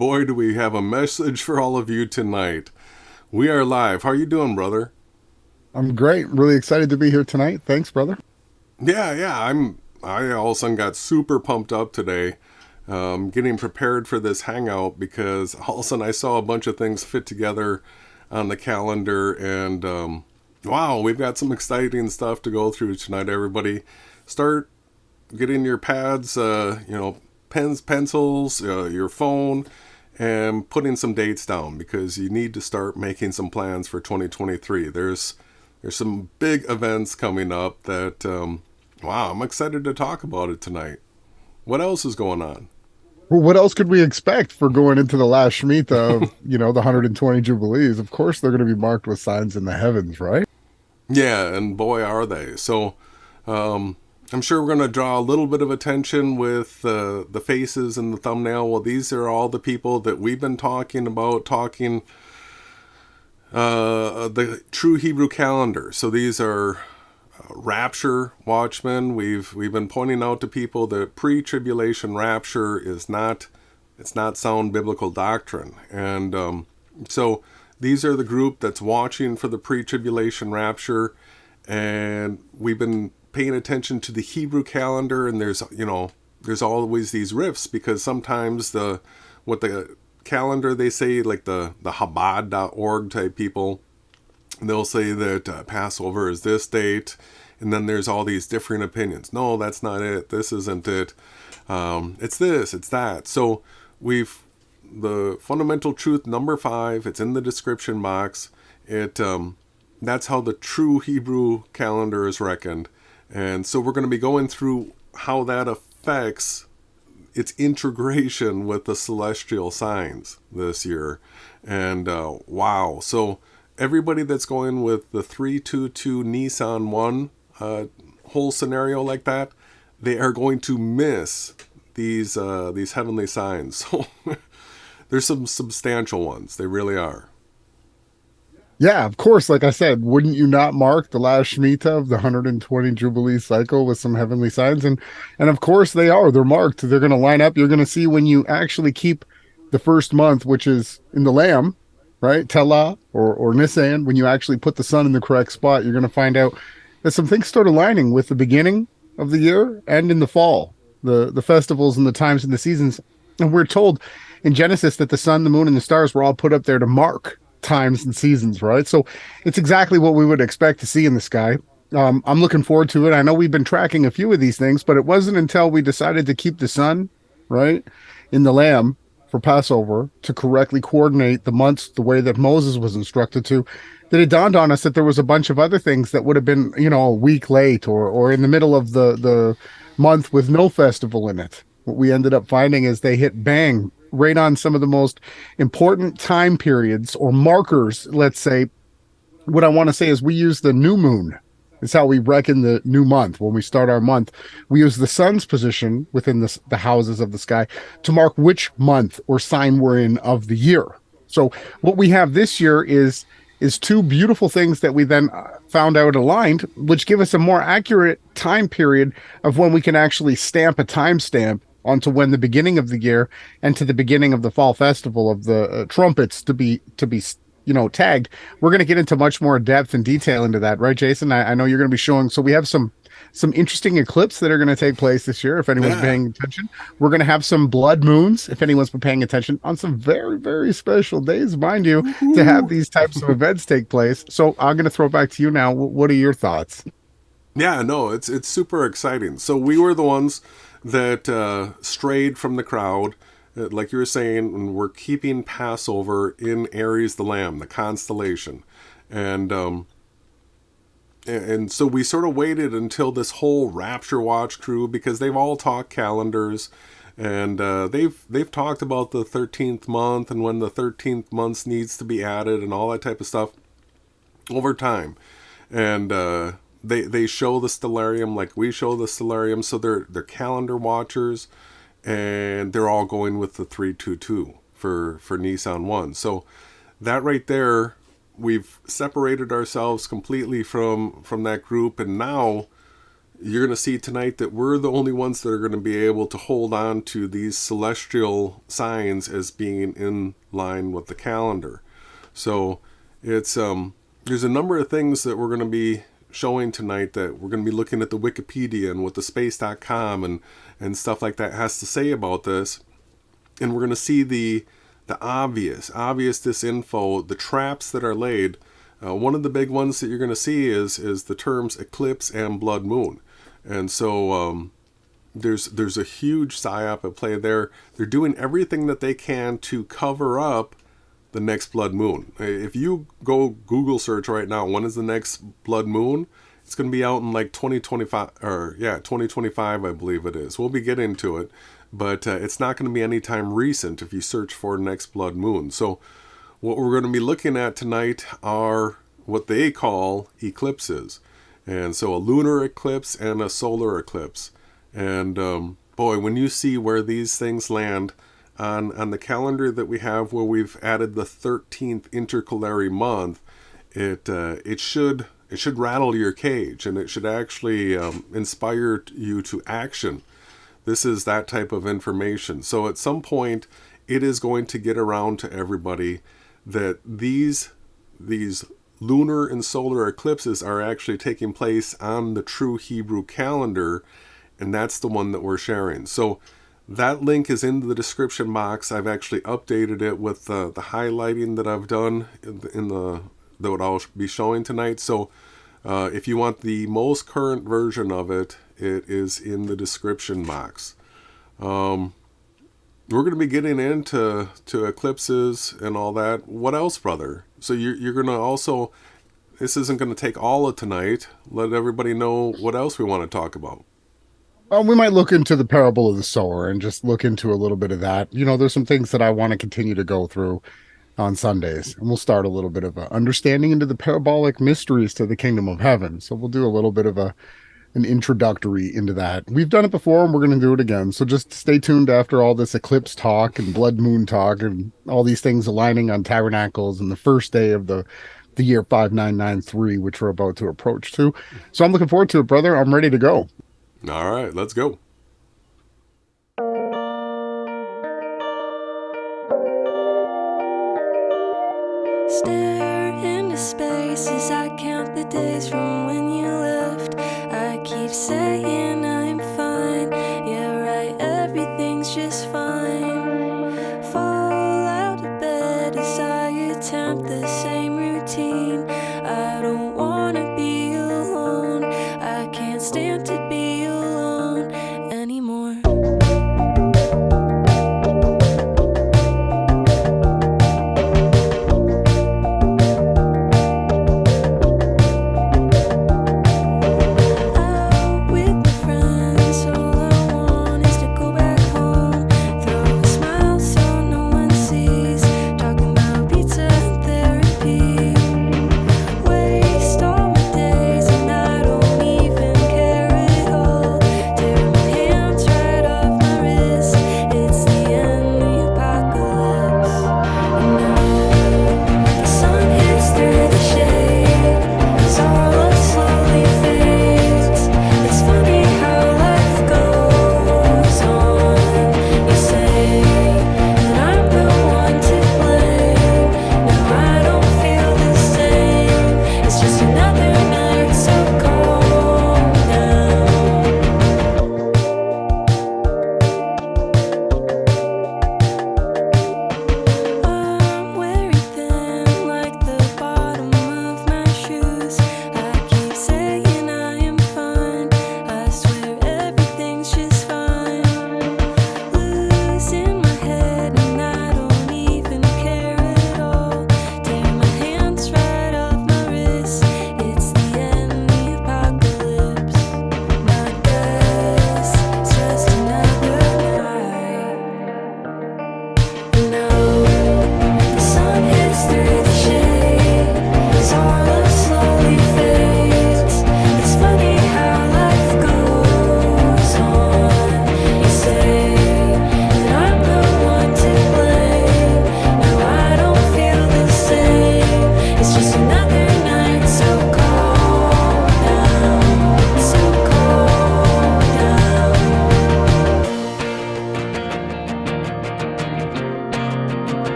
boy, do we have a message for all of you tonight. We are live. How are you doing, brother? I'm great. Really excited to be here tonight. Thanks, brother. Yeah. I all of a sudden got super pumped up today, getting prepared for this hangout because all of a sudden I saw a bunch of things fit together on the calendar, and wow, we've got some exciting stuff to go through tonight. Everybody, start getting your pads, pens, pencils, your phone, and putting some dates down because you need to start making some plans for 2023. There's some big events coming up that, wow, I'm excited to talk about it tonight. What else is going on? Well, what else could we expect for going into the last Shemitah of, the 120 Jubilees? Of course, they're going to be marked with signs in the heavens, right? Yeah, and boy, are they. So, I'm sure we're going to draw a little bit of attention with the faces in the thumbnail. Well, these are all the people that we've been talking about, the true Hebrew calendar. So these are rapture watchmen. We've been pointing out to people that pre-tribulation rapture is not, it's not sound biblical doctrine. And so these are the group that's watching for the pre-tribulation rapture, and we've been paying attention to the Hebrew calendar, and there's always these rifts because sometimes what the calendar they say, like the Chabad.org type people, they'll say that Passover is this date, and then there's all these different opinions. No, that's not it. This isn't it. It's this, it's that. So the fundamental truth number 5, it's in the description box. That's how the true Hebrew calendar is reckoned. And so we're going to be going through how that affects its integration with the celestial signs this year. And wow. So everybody that's going with the 322 Nissan 1 whole scenario like that, they are going to miss these heavenly signs. So there's some substantial ones. They really are. Yeah, of course. Like I said, wouldn't you not mark the last Shemitah of the 120 Jubilee cycle with some heavenly signs? And of course they are. They're marked. They're going to line up. You're going to see when you actually keep the first month, which is in the Lamb, right? Tela or Nisan, when you actually put the sun in the correct spot, you're going to find out that some things start aligning with the beginning of the year and in the fall, the festivals and the times and the seasons. And we're told in Genesis that the sun, the moon, and the stars were all put up there to mark times and seasons, right? So it's exactly what we would expect to see in the sky. I'm looking forward to it. I know we've been tracking a few of these things, but it wasn't until we decided to keep the sun, right, in the Lamb for Passover to correctly coordinate the months the way that Moses was instructed to, that it dawned on us that there was a bunch of other things that would have been, a week late or in the middle of the month with no festival in it. What we ended up finding is they hit bang right on some of the most important time periods or markers. Let's say, what I want to say is we use the new moon. It's how we reckon the new month. When we start our month, we use the sun's position within the houses of the sky to mark which month or sign we're in of the year. So what we have this year is two beautiful things that we then found out aligned, which give us a more accurate time period of when we can actually stamp a timestamp onto when the beginning of the year and to the beginning of the fall festival of the trumpets to be tagged. We're going to get into much more depth and detail into that, right, Jason? I know you're going to be showing. So we have some interesting eclipses that are going to take place this year. If anyone's paying attention, we're going to have some blood moons. If anyone's been paying attention, on some very, very special days, mind you, to have these types of events take place. So I'm going to throw it back to you now. What are your thoughts? Yeah, no, it's super exciting. So we were the ones that strayed from the crowd, like you were saying, and we're keeping Passover in Aries the Lamb, the constellation. And so we sort of waited until this whole Rapture Watch crew, because they've all talked calendars, and they've talked about the 13th month and when the 13th month needs to be added and all that type of stuff over time. And they show the stellarium like we show the stellarium, so they're calendar watchers, and they're all going with the 322 for Nissan 1. So that right there, we've separated ourselves completely from that group, and now you're going to see tonight that we're the only ones that are going to be able to hold on to these celestial signs as being in line with the calendar. So it's there's a number of things that we're going to be showing tonight, that we're going to be looking at the Wikipedia and what the space.com and stuff like that has to say about this. And we're going to see the obvious disinfo, the traps that are laid. One of the big ones that you're going to see is the terms eclipse and blood moon. And so there's a huge psyop at play there. They're doing everything that they can to cover up the next blood moon. If you go Google search right now, when is the next blood moon? It's going to be out in like 2025, 2025, I believe it is. We'll be getting to it, but it's not going to be anytime recent if you search for next blood moon. So what we're going to be looking at tonight are what they call eclipses. And so a lunar eclipse and a solar eclipse. And boy, when you see where these things land on the calendar that we have, where we've added the 13th intercalary month, it should rattle your cage, and it should actually inspire you to action. This is that type of information. So at some point, it is going to get around to everybody that these lunar and solar eclipses are actually taking place on the true Hebrew calendar, and that's the one that we're sharing. So that link is in the description box. I've actually updated it with the highlighting that I've done in the that I'll be showing tonight. So if you want the most current version of it, it is in the description box. We're going to be getting into eclipses and all that. What else, brother? So you're going to also, this isn't going to take all of tonight. Let everybody know what else we want to talk about. We might look into the parable of the sower and just look into a little bit of that. You know, there's some things that I want to continue to go through on Sundays, and we'll start a little bit of a understanding into the parabolic mysteries to the kingdom of heaven. So we'll do a little bit of an introductory into that. We've done it before, and we're going to do it again. So just stay tuned after all this eclipse talk and blood moon talk and all these things aligning on tabernacles and the first day of the year 5993, which we're about to approach to. So I'm looking forward to it, brother. I'm ready to go. All right, let's go. Stare into space as I count the days from when you left. I keep saying I'm fine. Yeah, right, everything's just fine. Fall out of bed as I attempt the same routine. I don't wanna be alone. I can't stand to be alone anymore. Out with my friends, all I want is to go back home. Throw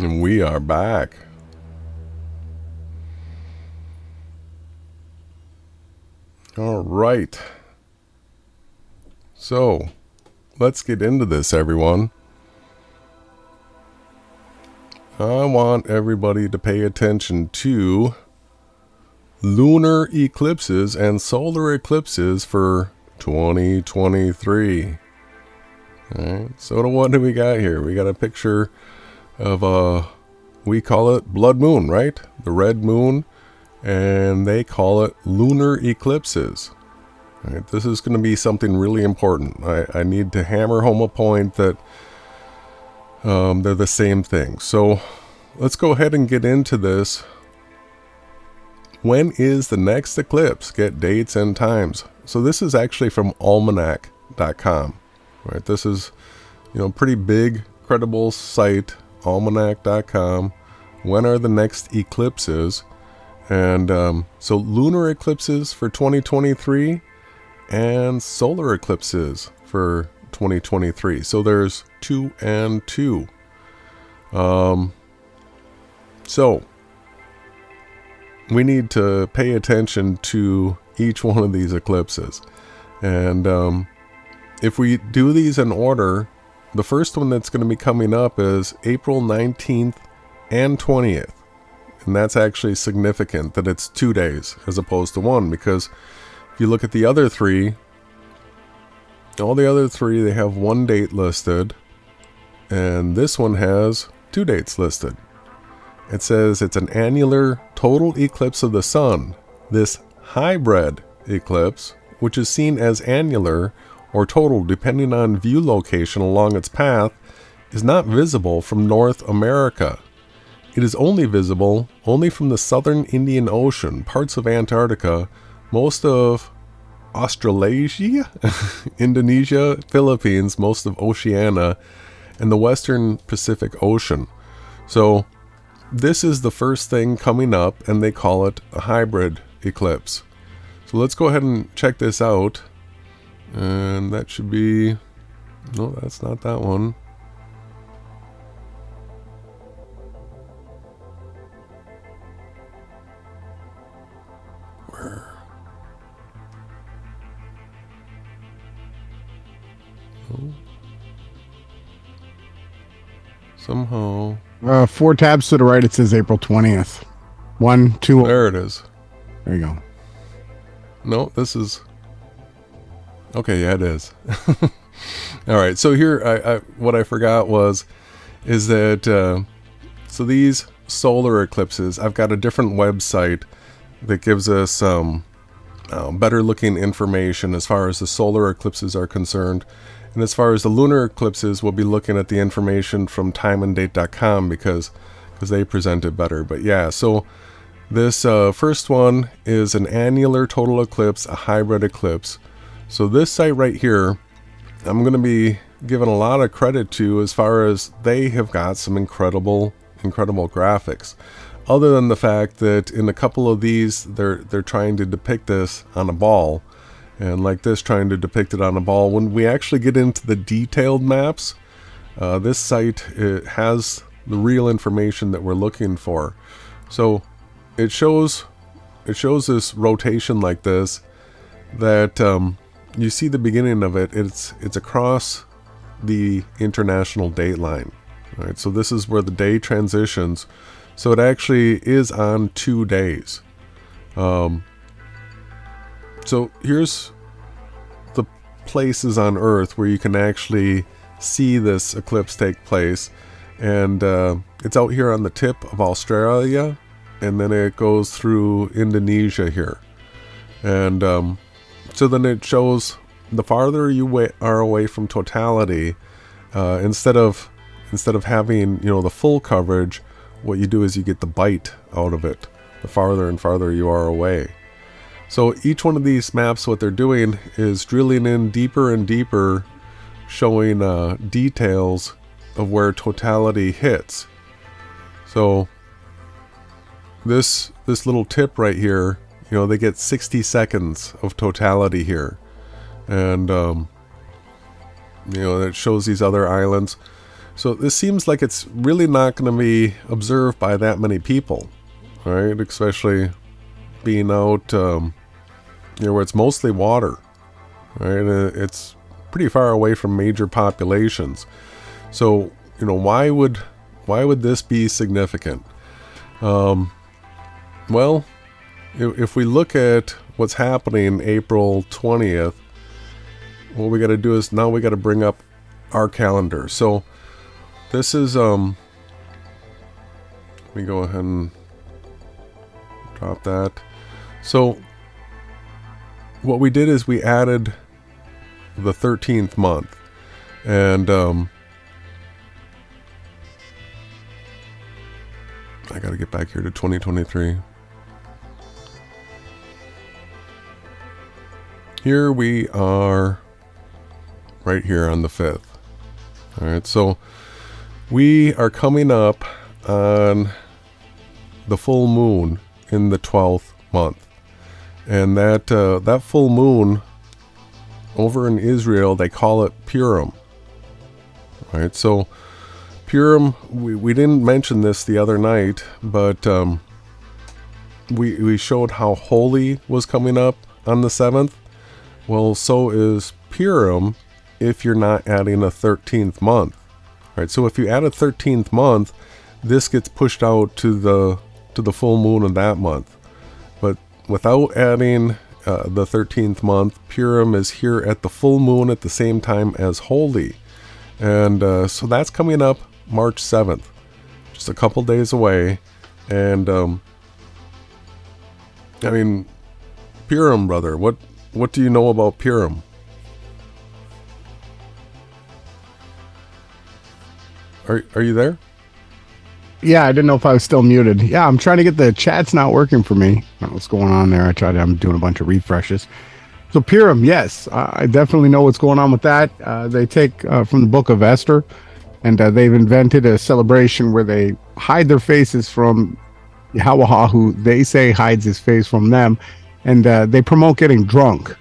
And we are back. All right. So, let's get into this, everyone. I want everybody to pay attention to lunar eclipses and solar eclipses for 2023. All right. So, what do we got here? We got a picture of we call it blood moon, right? The red moon, and they call it lunar eclipses. All right, this is going to be something really important. I need to hammer home a point that they're the same thing. So let's go ahead and get into this. When is the next eclipse? Get dates and times. So this is actually from almanac.com. Right, this is, pretty big, credible site. Almanac.com. When are the next eclipses? And so lunar eclipses for 2023 and solar eclipses for 2023. So there's 2 and 2. So we need to pay attention to each one of these eclipses. And if we do these in order, the first one that's going to be coming up is April 19th and 20th. And that's actually significant that it's 2 days as opposed to 1, because if you look at the other three, all the other three, they have 1 date listed, and this one has 2 dates listed. It says it's an annular total eclipse of the sun. This hybrid eclipse, which is seen as annular or total depending on view location along its path, is not visible from North America. It is only visible from the southern Indian Ocean, parts of Antarctica, most of Australasia, Indonesia, Philippines, most of Oceania, and the western Pacific Ocean. So this is the first thing coming up, and they call it a hybrid eclipse. So let's go ahead and check this out. And that should be... No, that's not that one. Where? No. Somehow... 4 tabs to the right, it says April 20th. 1, 2... There it is. There you go. No, this is... Okay, yeah, it is. All right, so here, what I forgot is that, so these solar eclipses, I've got a different website that gives us better looking information as far as the solar eclipses are concerned. And as far as the lunar eclipses, we'll be looking at the information from timeanddate.com because they present it better. But yeah, so this first one is an annular total eclipse, a hybrid eclipse. So this site right here, I'm going to be giving a lot of credit to as far as they have got some incredible graphics. Other than the fact that in a couple of these, they're trying to depict this on a ball. And like this, trying to depict it on a ball. When we actually get into the detailed maps, this site, it has the real information that we're looking for. So it shows this rotation like this, that you see the beginning of it. It's across the international date line. Right, so this is where the day transitions. So it actually is on 2 days. So here's the places on Earth where you can actually see this eclipse take place. And it's out here on the tip of Australia, and then it goes through Indonesia here. And so then it shows the farther you are away from totality, instead of having, the full coverage, what you do is you get the bite out of it the farther and farther you are away. So each one of these maps, what they're doing is drilling in deeper and deeper, showing details of where totality hits. So this little tip right here, they get 60 seconds of totality here. And, it shows these other islands. So this seems like it's really not going to be observed by that many people, right? Especially being out, where it's mostly water, right? It's pretty far away from major populations. So, why would this be significant? Well, if we look at what's happening April 20th, what we got to do is now we got to bring up our calendar. So this is, let me go ahead and drop that. So what we did is we added the 13th month, and I got to get back here to 2023. Here we are right here on the 5th. All right, so we are coming up on the full moon in the 12th month. And that full moon over in Israel, they call it Purim. All right, so Purim, we didn't mention this the other night, but we showed how Holy was coming up on the 7th. Well, so is Purim if you're not adding a 13th month. Right? So if you add a 13th month, this gets pushed out to the full moon of that month. But without adding the 13th month, Purim is here at the full moon at the same time as Holy. And so that's coming up March 7th, just a couple days away. And Purim, brother, what do you know about Purim? Are you there? Yeah, I didn't know if I was still muted. Yeah, I'm trying to get the chat's not working for me. I don't know what's going on there. I'm doing a bunch of refreshes. So Purim, yes, I definitely know what's going on with that. They take from the book of Esther, and they've invented a celebration where they hide their faces from Yahawashai, who they say hides his face from them, and they promote getting drunk,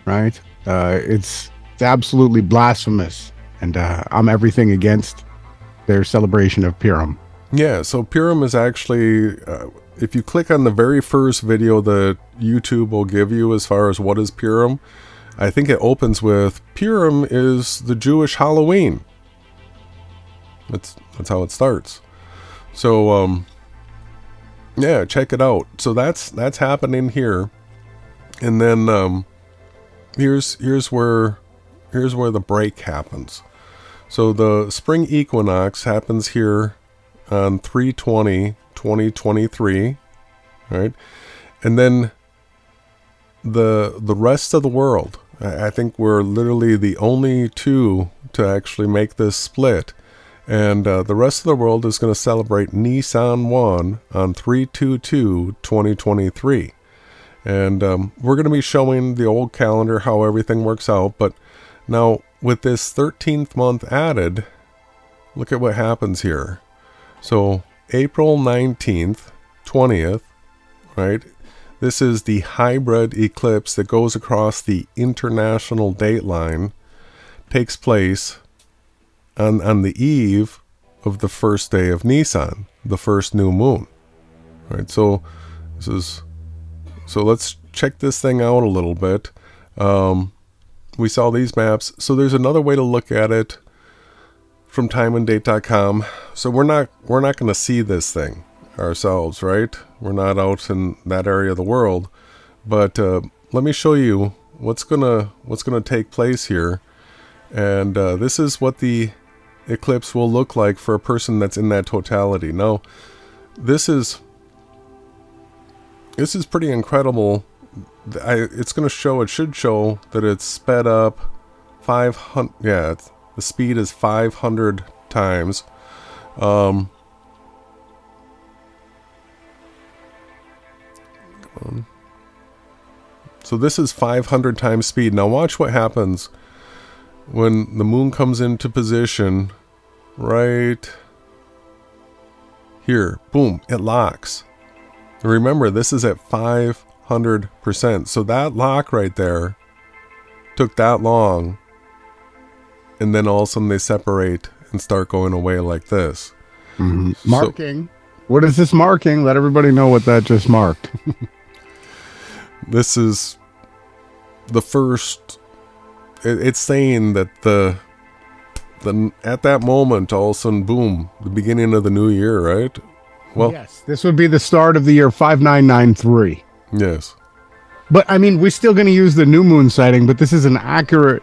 right? It's absolutely blasphemous, and I'm everything against their celebration of Purim. Yeah, so Purim is actually, if you click on the very first video that YouTube will give you as far as what is Purim, I think it opens with, Purim is the Jewish Halloween. That's how it starts. So, yeah, check it out. So that's happening here. And then here's where the break happens. So the spring equinox happens here on 3/20/2023, right? And then the rest of the world, I think we're literally the only two to actually make this split. And the rest of the world is going to celebrate Nisan 1 on 3/22/2023. And we're going to be showing the old calendar, how everything works out. But now with this 13th month added, look at what happens here. So April 19th, 20th, right? This is the hybrid eclipse that goes across the international date line, takes place on the eve of the first day of Nisan, the first new moon. Right? So let's check this thing out a little bit. We saw these maps. So there's another way to look at it from timeanddate.com. So we're not going to see this thing ourselves, right? We're not out in that area of the world. But let me show you what's gonna take place here. And this is what the eclipse will look like for a person that's in that totality. Now, this is pretty incredible. It should show that it's sped up 500. Yeah, the speed is 500 times. So this is 500 times speed. Now watch what happens when the moon comes into position right here. Boom, it locks. Remember, this is at 500%. So that lock right there took that long, and then all of a sudden they separate and start going away like this. Marking. What is this marking? Let everybody know what that just marked. This is the first. It's saying that the at that moment, all of a sudden, boom, the beginning of the new year, right? Well, yes, this would be the start of the year 5993. yes. But I mean, we're still going to use the new moon sighting, but this is an accurate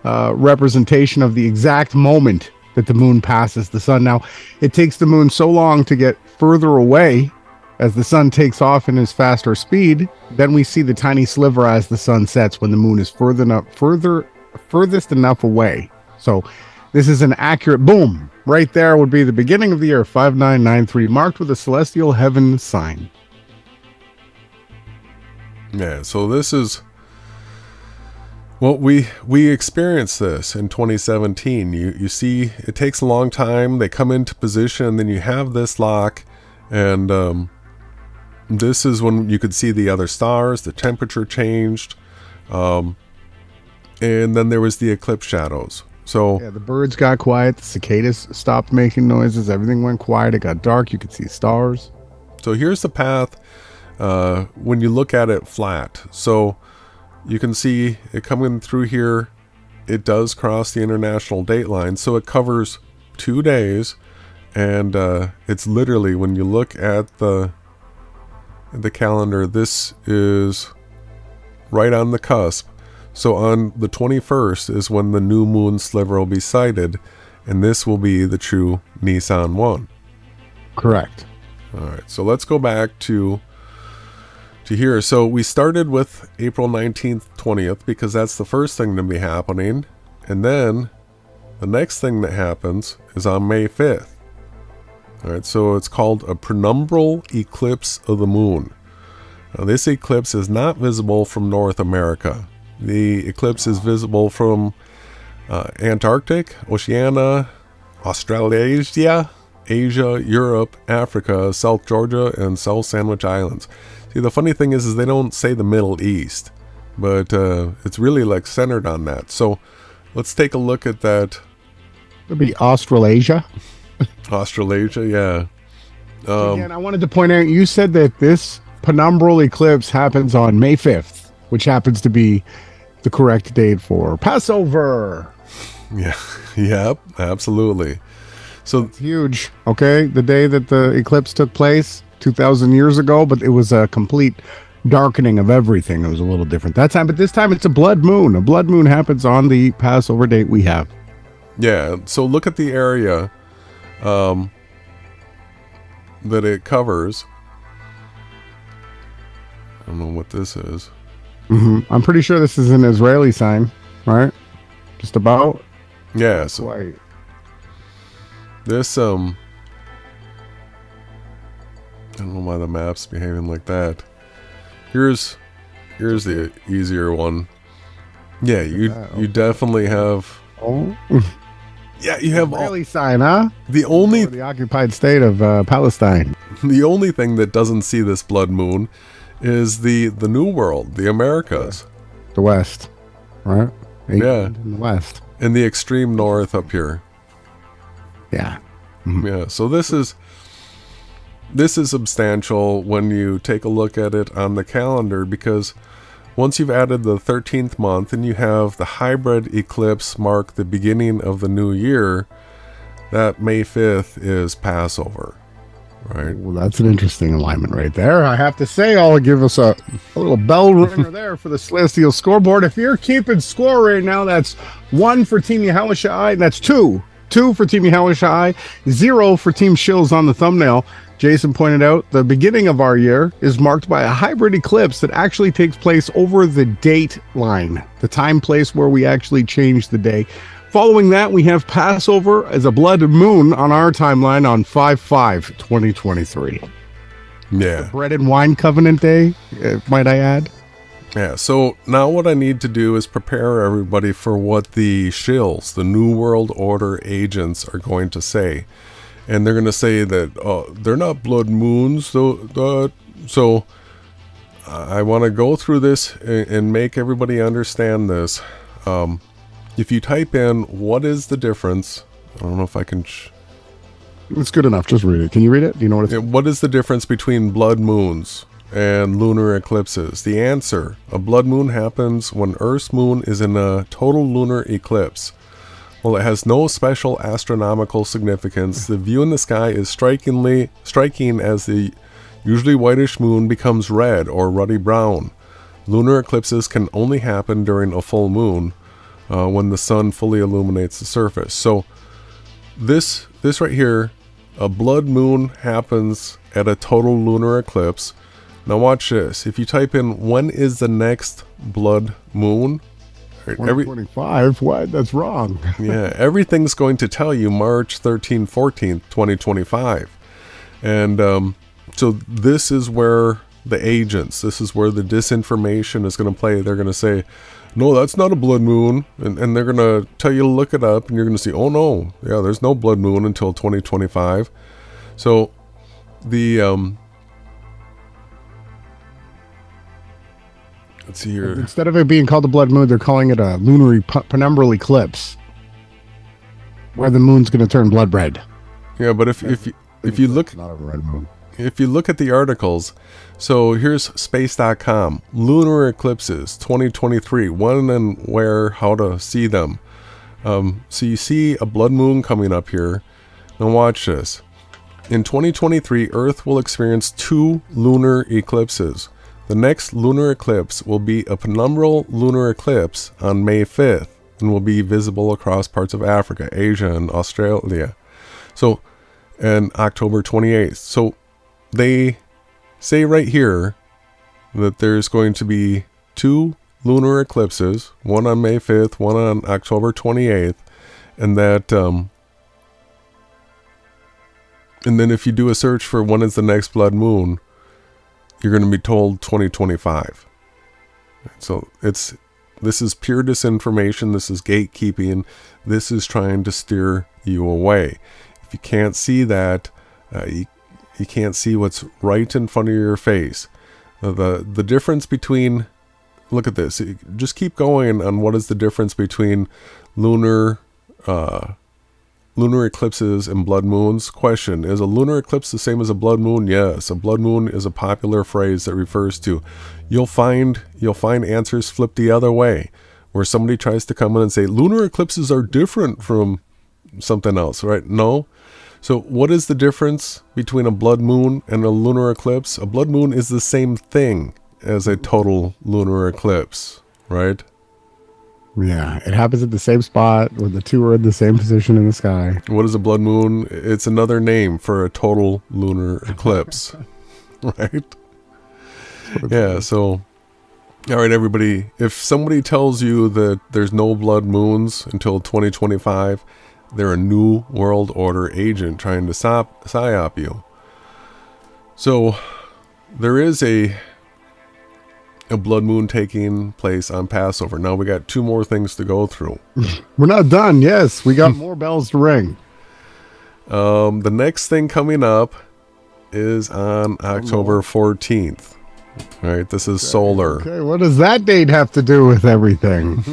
representation of the exact moment that the moon passes the sun. Now, it takes the moon so long to get further away as the sun takes off in his faster speed. Then we see the tiny sliver as the sun sets when the moon is furthest enough away. So this is an accurate boom. Right there would be the beginning of the year 5993, marked with a celestial heaven sign. Yeah, so this is well, we experienced this in 2017. You see, it takes a long time. They come into position, then you have this lock, and this is when you could see the other stars. The temperature changed, and then there was the eclipse shadows. So yeah, the birds got quiet. The cicadas stopped making noises. Everything went quiet. It got dark. You could see stars. So here's the path. When you look at it flat, so you can see it coming through here. It does cross the international date line, so it covers 2 days, and it's literally, when you look at the calendar, this is right on the cusp. So on the 21st is when the new moon sliver will be sighted, and this will be the true Nisan 1. Correct. All right, so let's go back to here. So we started with April 19th, 20th, because that's the first thing to be happening. And then the next thing that happens is on May 5th. All right, so it's called a penumbral eclipse of the moon. Now, this eclipse is not visible from North America. The eclipse is visible from Antarctic, Oceania, Australasia, Asia, Europe, Africa, South Georgia, and South Sandwich Islands. See, the funny thing is they don't say the Middle East, but it's really like centered on that. So let's take a look at that. It'd be Australasia. Australasia, yeah. Again, I wanted to point out, you said that this penumbral eclipse happens on May 5th, which happens to be the correct date for Passover. Yeah, yep, absolutely. So it's huge. Okay, the day that the eclipse took place 2,000 years ago, but it was a complete darkening of everything. It was a little different that time, but this time it's a blood moon. A blood moon happens on the Passover date we have. Yeah, so look at the area that it covers. I don't know what this is. I'm pretty sure this is an Israeli sign, right? Just about. Yeah, so Right. this I don't know why the map's behaving like that. Here's the easier one. Yeah, you definitely have. Oh, Yeah, you have Israeli sign, huh? the only For the occupied state of Palestine. the only thing that doesn't see this blood moon is the New World, the Americas, The West, right? Yeah. In the West. and the extreme north up here. Yeah. Yeah, so this is substantial when you take a look at it on the calendar, because once you've added the 13th month and you have the hybrid eclipse mark the beginning of the new year, that May 5th is Passover, right? Well, that's an interesting alignment right there. I have to say, I'll give us a little bell ringer there for the Celestial scoreboard. If you're keeping score right now, that's 1 for Team Yahawashai, and that's 2 for Team Yahawashai, 0 for Team Shills on the thumbnail. Jason pointed out the beginning of our year is marked by a hybrid eclipse that actually takes place over the date line, the time place where we actually change the day. Following that, we have Passover as a blood moon on our timeline on 5/5/2023. Yeah. Bread and wine covenant day, might I add. Yeah, so now what I need to do is prepare everybody for what the shills, the New World Order agents, are going to say. And they're going to say that they're not blood moons. So I want to go through this and make everybody understand this. If you type in what is the difference I don't know if I can... It's good enough. Just read it. Can you read it? Do you know what it's... What is the difference between blood moons and lunar eclipses? The answer: a blood moon happens when Earth's moon is in a total lunar eclipse. While it has no special astronomical significance, the view in the sky is striking as the usually whitish moon becomes red or ruddy brown. Lunar eclipses can only happen during a full moon, when the sun fully illuminates the surface. So this right here, a blood moon happens at a total lunar eclipse. Now watch this. If you type in when is the next blood moon, 2025? What? That's wrong. Yeah, everything's going to tell you March 13th, 14th, 2025. And so this is where the agents, this is where the disinformation is going to play. They're going to say, no, that's not a blood moon. And they're going to tell you to look it up, and you're going to see, oh no, yeah, there's no blood moon until 2025. So the, let's see here. Instead of it being called a blood moon, they're calling it a lunar penumbral eclipse, where the moon's going to turn blood red. Yeah, but if you look, not a red moon. If you look at the articles, so here's space.com, lunar eclipses 2023, when and where, how to see them. So you see a blood moon coming up here. Now watch this. In 2023, Earth will experience 2 lunar eclipses. The next lunar eclipse will be a penumbral lunar eclipse on May 5th and will be visible across parts of Africa, Asia, and Australia. So, and October 28th. So they say right here that there's going to be 2 lunar eclipses, one on May 5th, one on October 28th, and that, and then if you do a search for when is the next blood moon, you're going to be told 2025. So this is pure disinformation. This is gatekeeping. This is trying to steer you away. If you can't see that, you can't see what's right in front of your face. The difference between, look at this, just keep going on what is the difference between lunar eclipses and blood moons. Question: is a lunar eclipse the same as a blood moon? Yes, a blood moon is a popular phrase that refers to, you'll find answers flipped the other way, where somebody tries to come in and say lunar eclipses are different from something else, right? No. So what is the difference between a blood moon and a lunar eclipse? A blood moon is the same thing as a total lunar eclipse, right? Yeah, it happens at the same spot where the 2 are in the same position in the sky. What is a blood moon? It's another name for a total lunar eclipse, right? Yeah, so, all right, everybody, if somebody tells you that there's no blood moons until 2025, they're a New World Order agent trying to psyop you. So there is a blood moon taking place on Passover. Now we got 2 more things to go through. We're not done. Yes, we got more bells to ring. The next thing coming up is on October 14th. All right, this is solar. Okay, what does that date have to do with everything?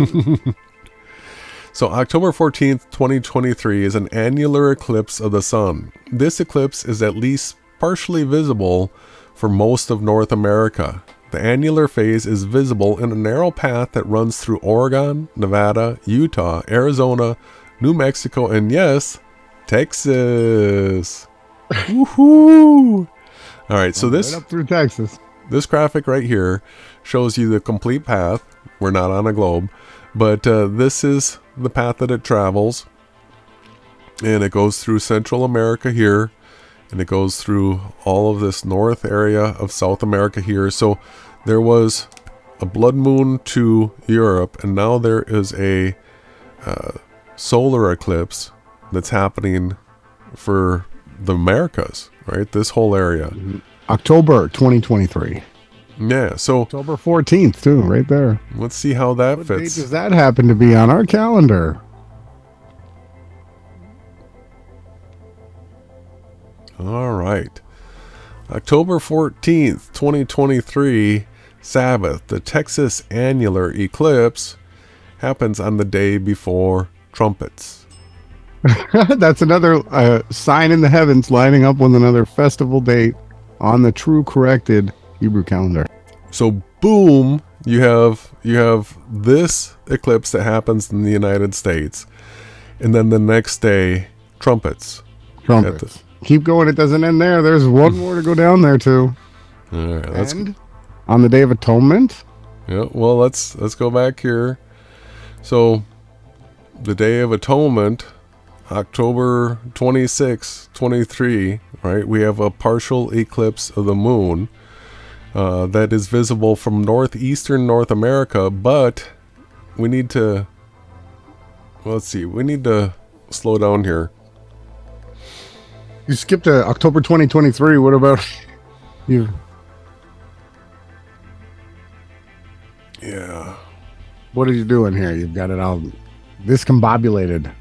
So October 14th, 2023 is an annular eclipse of the sun. This eclipse is at least partially visible for most of North America. The annular phase is visible in a narrow path that runs through Oregon, Nevada, Utah, Arizona, New Mexico, and yes, Texas. Woohoo! All right, so right up through Texas. This graphic right here shows you the complete path. We're not on a globe, but this is the path that it travels, and it goes through Central America here, and it goes through all of this north area of South America here. So there was a blood moon to Europe, and now there is a solar eclipse that's happening for the Americas, right? This whole area. October 2023. Yeah, so October 14th too, right there. Let's see how that what fits. date does that happen to be on our calendar? All right. October 14th, 2023, Sabbath. The Texas annular eclipse happens on the day before trumpets. That's another sign in the heavens lining up with another festival date on the true corrected Hebrew calendar. So boom, you have this eclipse that happens in the United States, and then the next day, trumpets. Trumpets. Keep going. It doesn't end there. There's one more to go down there too. All right, and on the Day of Atonement. Yeah. Well, let's go back here. So, the Day of Atonement, October 26, 23. Right, we have a partial eclipse of the moon. That is visible from northeastern North America, but we need to, let's see, we need to slow down here. You skipped to October 2023. What about you? Yeah. What are you doing here? You've got it all discombobulated.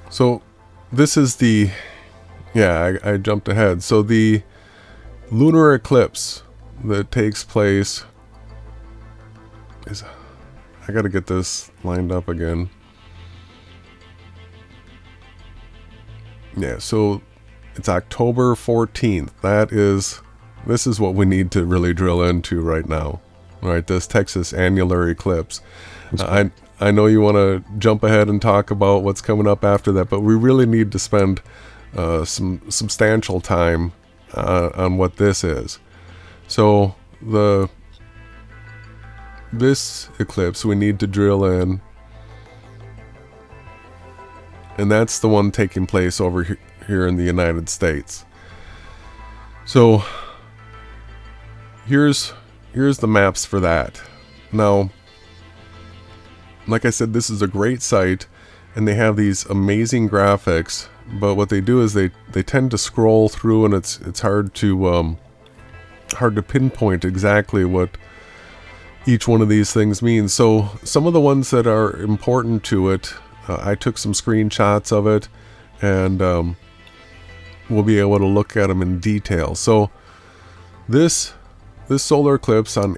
So this is the, yeah, I jumped ahead. So the lunar eclipse that takes place is, I got to get this lined up again. Yeah, so it's October 14th. This is what we need to really drill into right now. Right, this Texas annular eclipse. I know you want to jump ahead and talk about what's coming up after that, but we really need to spend some substantial time on what this is. So this eclipse we need to drill in, and that's the one taking place over here in the United States. So here's the maps for that. Now, like I said, this is a great site, and they have these amazing graphics, but what they do is they tend to scroll through, and it's hard to pinpoint exactly what each one of these things means. So some of the ones that are important to it, I took some screenshots of it, and we'll be able to look at them in detail. So this solar eclipse on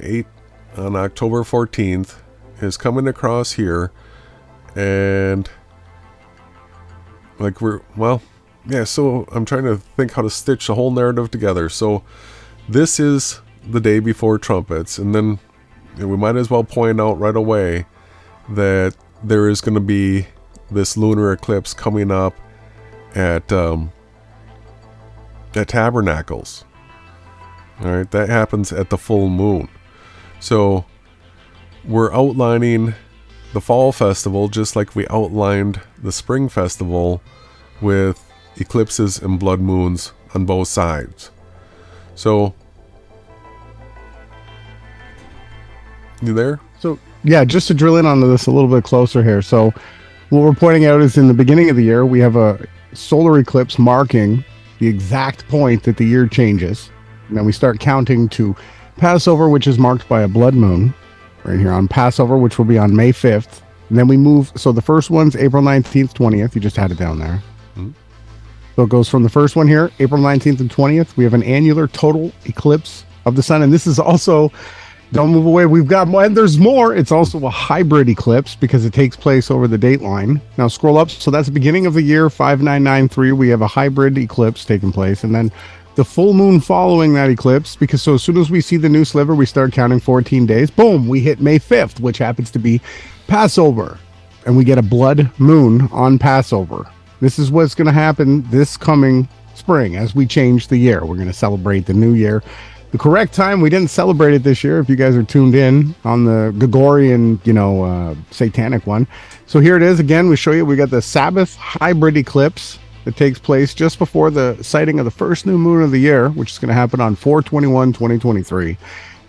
October 14th is coming across here, and like so I'm trying to think how to stitch the whole narrative together. So this is the day before trumpets, and then we might as well point out right away that there is going to be this lunar eclipse coming up at Tabernacles. All right, that happens at the full moon. So we're outlining the fall festival just like we outlined the spring festival, with eclipses and blood moons on both sides. So, you there? So yeah, just to drill in onto this a little bit closer here. So what we're pointing out is in the beginning of the year, we have a solar eclipse marking the exact point that the year changes. And then we start counting to Passover, which is marked by a blood moon right here on Passover, which will be on May 5th. And then we move. So the first one's April 19th, 20th. You just had it down there. Mm-hmm. So it goes from the first one here, April 19th and 20th. We have an annular total eclipse of the sun. And this is also, don't move away, we've got more, and there's more. It's also a hybrid eclipse because it takes place over the date line. Now scroll up. So that's the beginning of the year, 5993. We have a hybrid eclipse taking place. And then the full moon following that eclipse, because so as soon as we see the new sliver, we start counting 14 days. Boom, we hit May 5th, which happens to be Passover. And we get a blood moon on Passover. This is what's going to happen this coming spring as we change the year. We're going to celebrate the new year. The correct time, we didn't celebrate it this year, if you guys are tuned in on the Gregorian, satanic one. So here it is again. We show you, we got the Sabbath hybrid eclipse that takes place just before the sighting of the first new moon of the year, which is going to happen on 4/21/2023.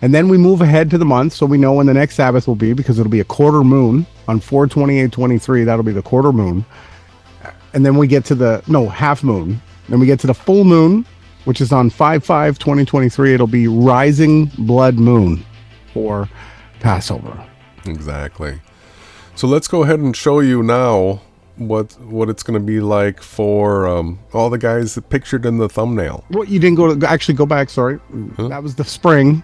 And then we move ahead to the month, so we know when the next Sabbath will be, because it'll be a quarter moon on 4/28/23. That'll be the quarter moon. And then we get to the half moon. Then we get to the full moon, which is on 5/5/2023. It'll be rising blood moon for Passover. Exactly. So let's go ahead and show you now what it's going to be like for all the guys that pictured in the thumbnail. Well, you didn't go back. Sorry, That was the spring.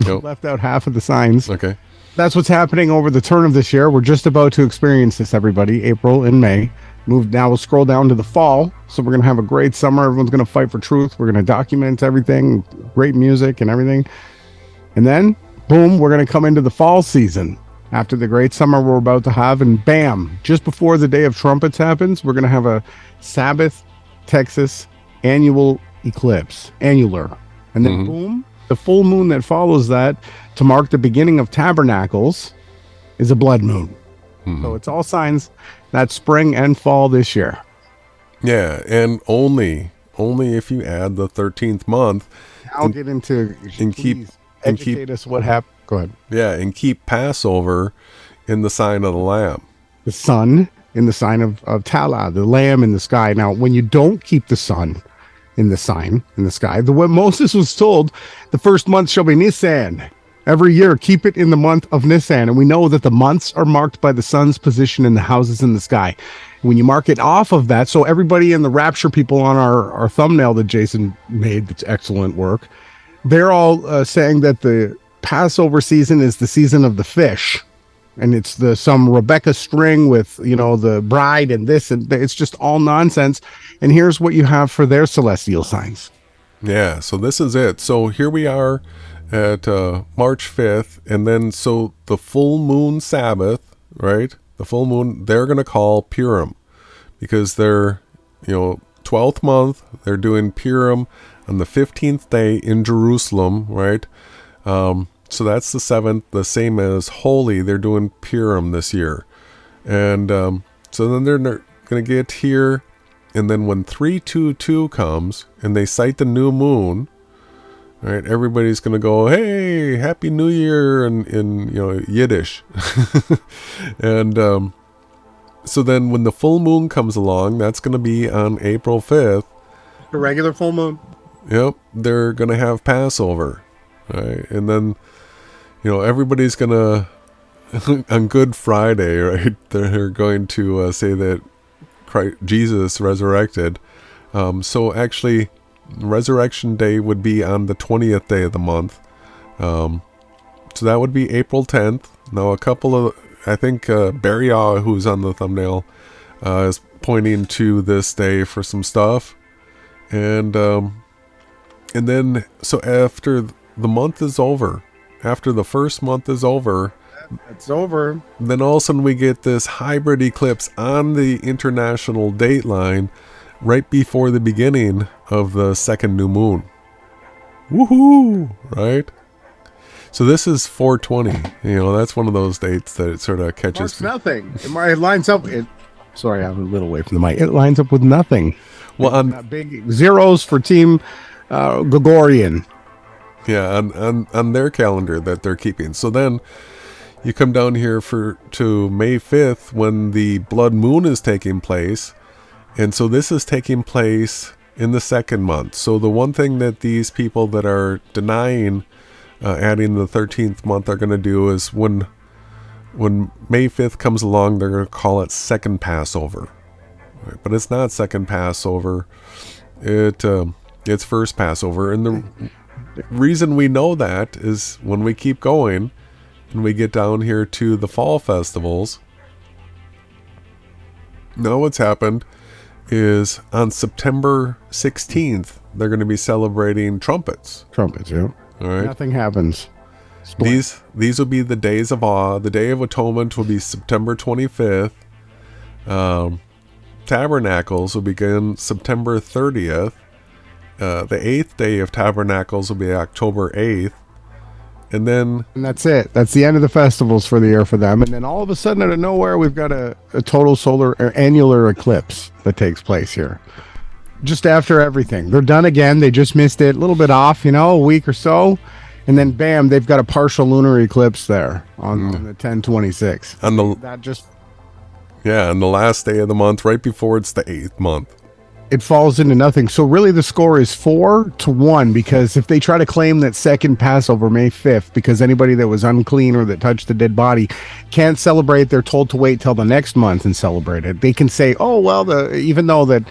Nope. Left out half of the signs. Okay. That's what's happening over the turn of this year. We're just about to experience this, everybody. April and May. Now we'll scroll down to the fall. So we're going to have a great summer. Everyone's going to fight for truth. We're going to document everything, great music and everything. And then, boom, we're going to come into the fall season. After the great summer we're about to have, and bam, just before the Day of Trumpets happens, we're going to have a Sabbath, Texas annual eclipse, annular. And then boom, the full moon that follows that to mark the beginning of Tabernacles is a blood moon. So it's all signs that spring and fall this year. Yeah, and only if you add the 13th month. I'll get into and keep us what happened. Go ahead. Yeah, and keep Passover in the sign of the Lamb. The sun in the sign of Tala, the lamb in the sky. Now, when you don't keep the sun in the sign in the sky, the way Moses was told, the first month shall be Nisan. Every year, keep it in the month of Nisan. And we know that the months are marked by the sun's position in the houses in the sky. When you mark it off of that, so everybody in the rapture people on our thumbnail that Jason made, that's excellent work, they're all saying that the Passover season is the season of the fish. And it's some Rebecca string with, the bride and this, and it's just all nonsense. And here's what you have for their celestial signs. Yeah, so this is it. So here we are at March 5th, and then so the full moon Sabbath, right? The full moon, they're going to call Purim, because they're, 12th month, they're doing Purim on the 15th day in Jerusalem, right? So that's the 7th, the same as Holy. They're doing Purim this year. And so then they're going to get here, and then when 322 comes, and they sight the new moon, right, everybody's going to go, hey, Happy New Year in Yiddish. And so then when the full moon comes along, that's going to be on April 5th. The regular full moon? Yep, they're going to have Passover, right? And then, everybody's going to, on Good Friday, right, they're going to say that Jesus resurrected. So actually, Resurrection Day would be on the 20th day of the month. So that would be April 10th. Now, a couple of, I think Barry, who's on the thumbnail, is pointing to this day for some stuff. And then, so after the month is over, after the first month is over, it's over. Then all of a sudden we get this hybrid eclipse on the international date line right before the beginning of the second new moon. Woohoo! Right? So this is 420. That's one of those dates that it sort of catches. Marks nothing. It lines up. Sorry, I'm a little away from the mic. It lines up with nothing. Well, on big zeros for Team Gregorian. Yeah, on their calendar that they're keeping. So then you come down here to May 5th when the blood moon is taking place. And so this is taking place in the second month. So the one thing that these people that are denying adding the 13th month are going to do is when May 5th comes along, they're going to call it second Passover. Right? But it's not second Passover. It's first Passover. And the reason we know that is when we keep going and we get down here to the fall festivals. Now what's happened is on September 16th, they're going to be celebrating trumpets. Trumpets, yeah. All right. Nothing happens. These will be the days of awe. The Day of Atonement will be September 25th. Tabernacles will begin September 30th. The 8th day of Tabernacles will be October 8th. And that's it. That's the end of the festivals for the year for them. And then all of a sudden, out of nowhere, we've got a total solar or annular eclipse that takes place here. Just after everything. They're done again. They just missed it. A little bit off, a week or so. And then, bam, they've got a partial lunar eclipse there on the 10/26. On the last day of the month, right before it's the 8th month. It falls into nothing. So really the score is 4-1, because if they try to claim that second Passover, May 5th, because anybody that was unclean or that touched a dead body can't celebrate, they're told to wait till the next month and celebrate it. They can say, oh, well, even though that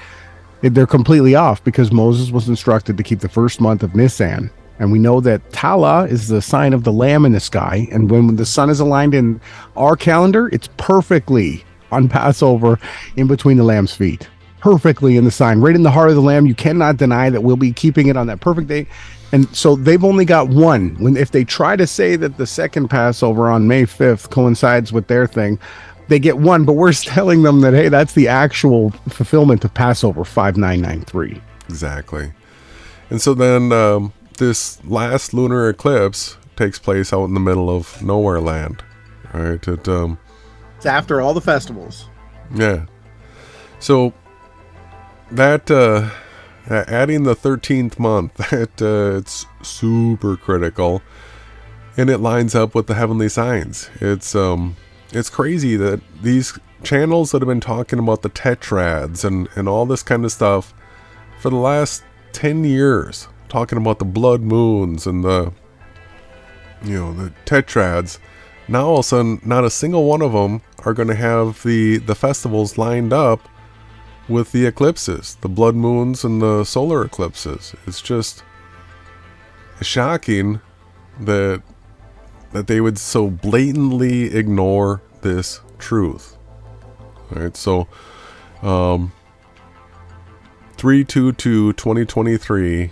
they're completely off, because Moses was instructed to keep the first month of Nisan And we know that Tala is the sign of the lamb in the sky. And when the sun is aligned in our calendar, it's perfectly on Passover in between the lamb's feet. Perfectly in the sign, right in the heart of the lamb. You cannot deny that we'll be keeping it on that perfect day. And so they've only got one. If they try to say that the second Passover on May 5th coincides with their thing, they get one. But we're telling them that, hey, that's the actual fulfillment of Passover 5993. Exactly. And so then this last lunar eclipse takes place out in the middle of nowhere land. All right. It's after all the festivals. Yeah. So that adding the 13th month, it's super critical, and it lines up with the heavenly signs. It's crazy that these channels that have been talking about the tetrads and all this kind of stuff for the last 10 years, talking about the blood moons and the tetrads, now all of a sudden not a single one of them are going to have the festivals lined up with the eclipses, the blood moons and the solar eclipses. It's just shocking that they would so blatantly ignore this truth. All right, so 3/22/2023,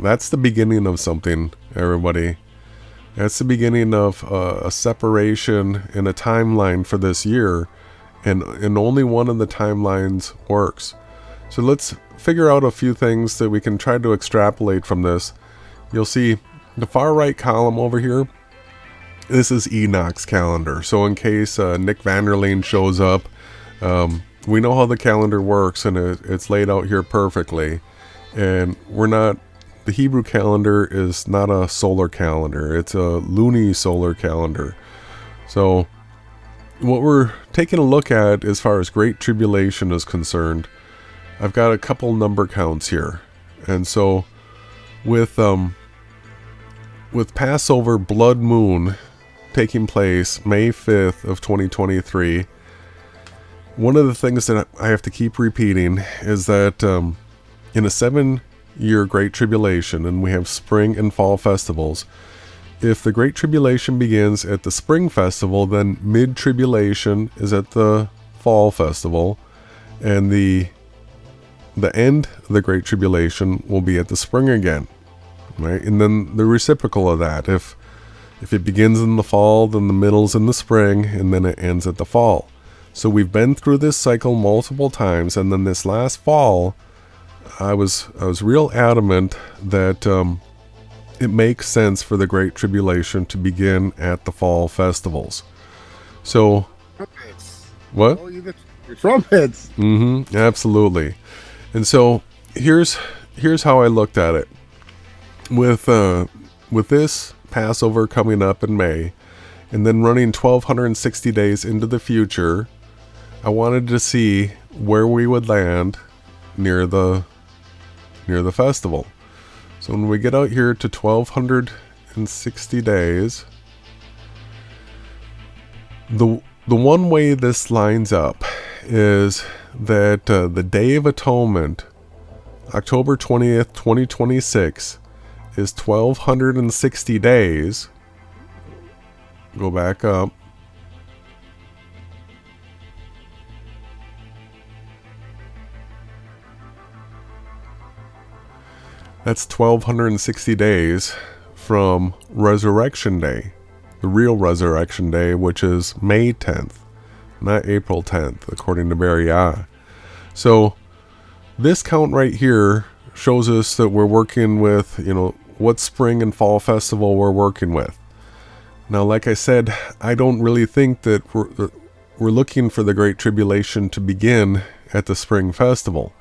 that's the beginning of something, everybody. That's the beginning of a separation in a timeline for this year, and only one of the timelines works. So let's figure out a few things that we can try to extrapolate from this. You'll see the far right column over here. This is Enoch's calendar. So in case Nick Vanderleen shows up, we know how the calendar works, and it's laid out here perfectly. And the Hebrew calendar is not a solar calendar. It's a luni-solar calendar. So what we're taking a look at as far as Great Tribulation is concerned, I've got a couple number counts here. And so with Passover blood moon taking place May 5th of 2023, one of the things that I have to keep repeating is that in a 7-year Great Tribulation, and we have spring and fall festivals, if the Great Tribulation begins at the spring festival, then mid-tribulation is at the fall festival, and the end of the Great Tribulation will be at the spring again, right? And then the reciprocal of that. If it begins in the fall, then the middle's in the spring, and then it ends at the fall. So we've been through this cycle multiple times, and then this last fall, I was real adamant that it makes sense for the Great Tribulation to begin at the fall festivals. So, Trumpets. what? Oh, you get your trumpets. Mm-hmm. Absolutely. And so here's how I looked at it. With this Passover coming up in May, and then running 1,260 days into the future, I wanted to see where we would land near the festival. So when we get out here to 1,260 days, the one way this lines up is that the Day of Atonement, October 20th, 2026, is 1,260 days. Go back up. That's 1,260 days from Resurrection Day, the real Resurrection Day, which is May 10th, not April 10th, according to Barry Ah. So this count right here shows us that we're working with, what spring and fall festival we're working with. Now, like I said, I don't really think that we're looking for the Great Tribulation to begin at the spring festival.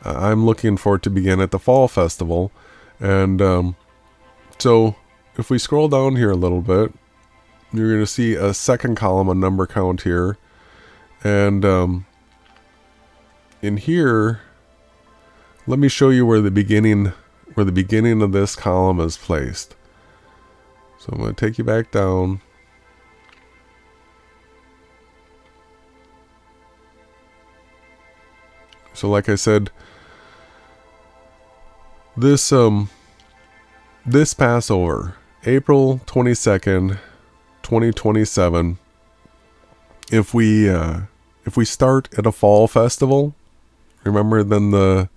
I'm looking for it to begin at the fall festival. And so if we scroll down here a little bit, you're going to see a second column, a number count here. And in here, let me show you where the beginning of this column is placed. So I'm going to take you back down. So like I said, this this Passover, April 22nd, 2027, if we start at a fall festival, remember then the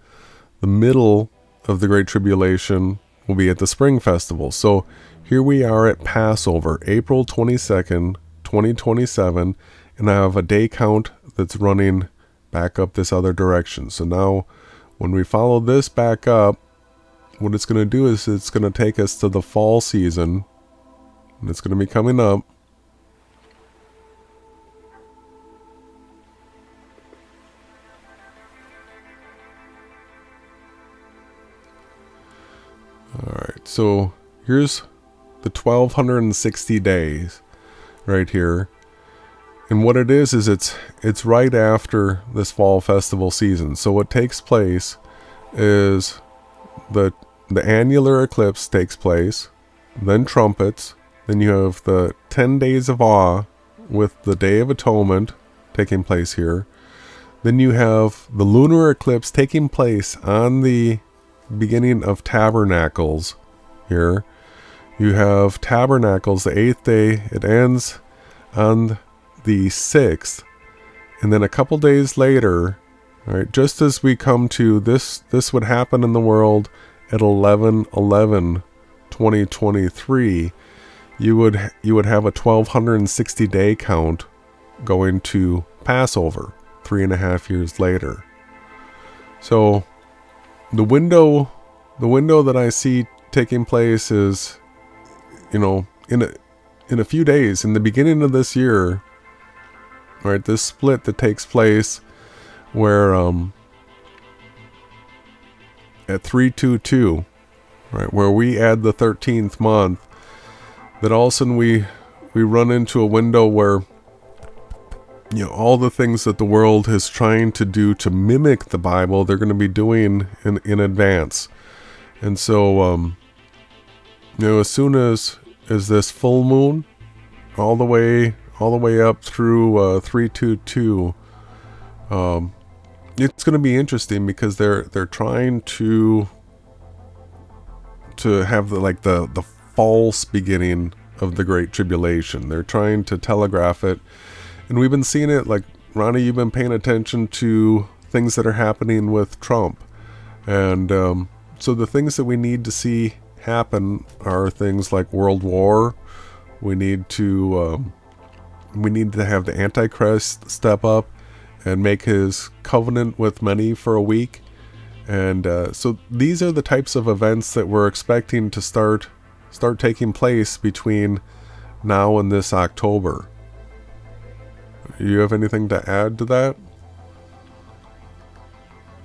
middle of the Great Tribulation will be at the spring festival. So here we are at Passover, April 22nd, 2027, and I have a day count that's running back up this other direction. So now when we follow this back up, what it's going to do is it's going to take us to the fall season, and it's going to be coming up. Alright, so here's the 1260 days right here. And what it is it's right after this fall festival season. So what takes place is the annular eclipse takes place, then trumpets, then you have the 10 days of awe with the Day of Atonement taking place here. Then you have the lunar eclipse taking place on the beginning of Tabernacles here. You have Tabernacles, the 8th day. It ends on the 6th. And then a couple days later, all right, just as we come to this would happen in the world at 11/11/2023, you would have a 1260 day count going to Passover 3.5 years later. So the window that I see taking place is, in a few days, in the beginning of this year, right? This split that takes place where at 322, right, where we add the 13th month, that all of a sudden we run into a window where all the things that the world is trying to do to mimic the Bible, they're going to be doing in advance. And so as soon as this full moon, all the way up through 322, it's going to be interesting because they're trying to have the false beginning of the Great Tribulation. They're trying to telegraph it, and we've been seeing it. Like, Ronnie, you've been paying attention to things that are happening with Trump, and so the things that we need to see happen are things like World War. We need to have the Antichrist step up and make his covenant with many for a week. And so these are the types of events that we're expecting to start taking place between now and this October. You have anything to add to that?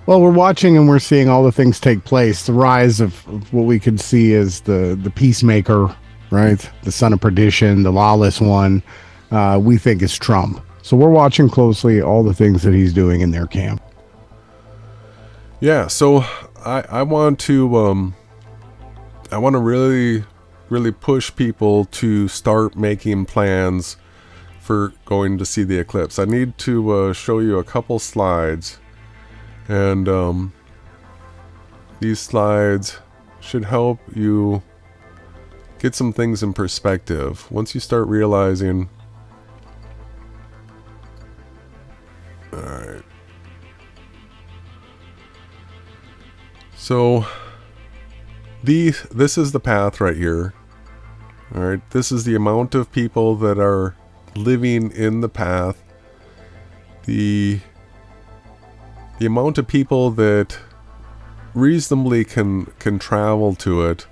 Well, we're watching and we're seeing all the things take place. The rise of what we could see as the peacemaker, right? The son of perdition, the lawless one, we think is Trump. So we're watching closely all the things that he's doing in their camp. Yeah, so I want to really, really push people to start making plans for going to see the eclipse. I need to show you a couple slides, and these slides should help you get some things in perspective. Once you start realizing, all right. So this is the path right here. All right, this is the amount of people that are living in the path. The amount of people that reasonably can travel to it.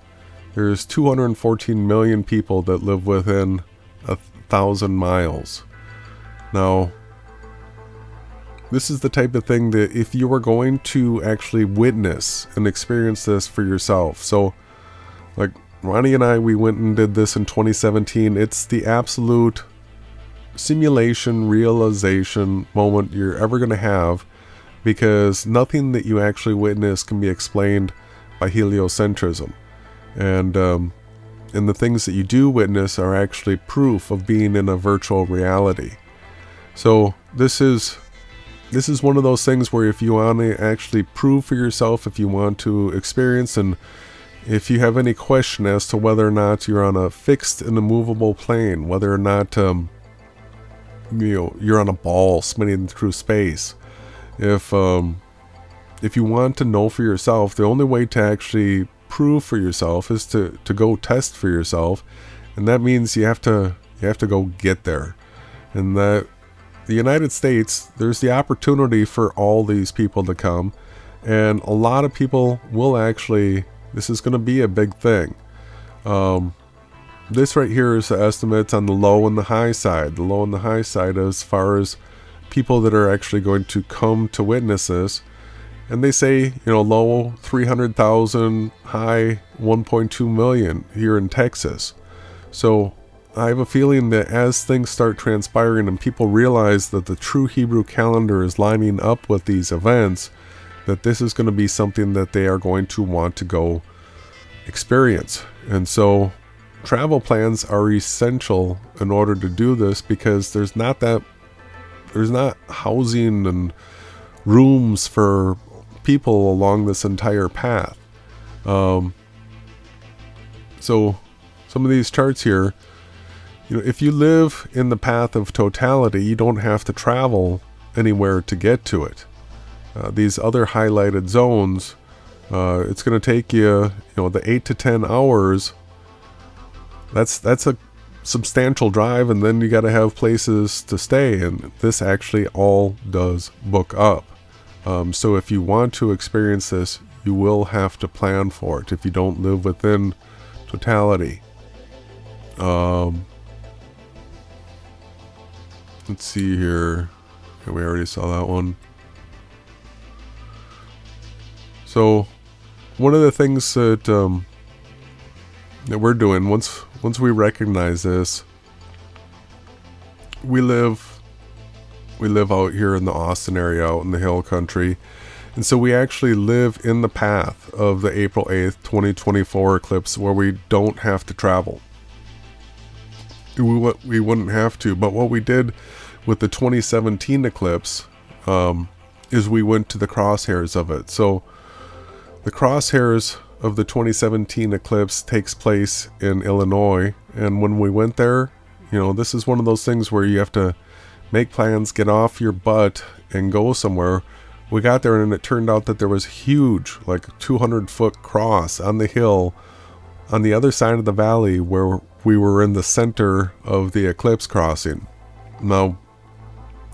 There's 214 million people that live within 1,000 miles. Now, this is the type of thing that if you were going to actually witness and experience this for yourself. So, like Ronnie and I, we went and did this in 2017. It's the absolute simulation realization moment you're ever going to have, because nothing that you actually witness can be explained by heliocentrism. And the things that you do witness are actually proof of being in a virtual reality. So this is one of those things where if you want to actually prove for yourself, if you want to experience and if you have any question as to whether or not you're on a fixed and immovable plane, whether or not you're on a ball spinning through space, if you want to know for yourself, the only way to actually prove for yourself is to go test for yourself, and that means you have to go get there. And that the United States, there's the opportunity for all these people to come, and a lot of people will actually, this is going to be a big thing. This right here is the estimates on the low and the high side. The low and the high side as far as people that are actually going to come to witness this. And they say, low 300,000, high 1.2 million here in Texas. So I have a feeling that as things start transpiring and people realize that the true Hebrew calendar is lining up with these events, that this is going to be something that they are going to want to go experience. And so travel plans are essential in order to do this, because there's not housing and rooms for people along this entire path. So some of these charts here, if you live in the path of totality, you don't have to travel anywhere to get to it. These other highlighted zones, it's going to take you, the 8 to 10 hours. That's a substantial drive, and then you got to have places to stay, and this actually all does book up. So if you want to experience this, you will have to plan for it if you don't live within totality. Let's see here. Okay, we already saw that one. So one of the things that that we're doing, once we recognize this, we live out here in the Austin area, out in the hill country, and so we actually live in the path of the April 8th 2024 eclipse, where we don't have to travel. We wouldn't have to, but what we did with the 2017 eclipse is we went to the crosshairs of it. So the crosshairs of the 2017 eclipse takes place in Illinois, and when we went there, this is one of those things where you have to make plans, get off your butt, and go somewhere. We got there, and it turned out that there was huge, like 200-foot cross on the hill on the other side of the valley, where we were in the center of the eclipse crossing. Now,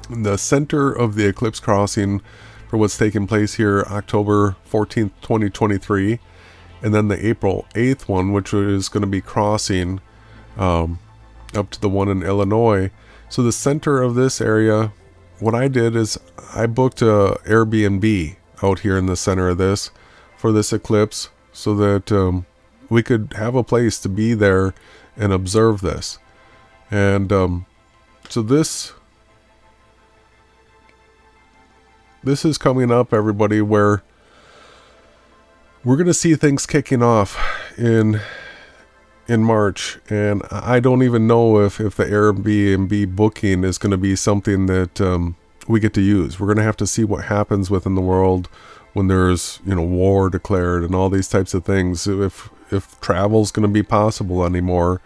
the center of the eclipse crossing for what's taking place here, October 14th, 2023, and then the April 8th one, which is going to be crossing up to the one in Illinois. So the center of this area, what I did is I booked a Airbnb out here in the center of this for this eclipse, so that we could have a place to be there and observe this. And so this is coming up, everybody, where we're going to see things kicking off in March, and I don't even know if the Airbnb booking is going to be something that we get to use. We're going to have to see what happens within the world when there's war declared and all these types of things, if travel's going to be possible anymore.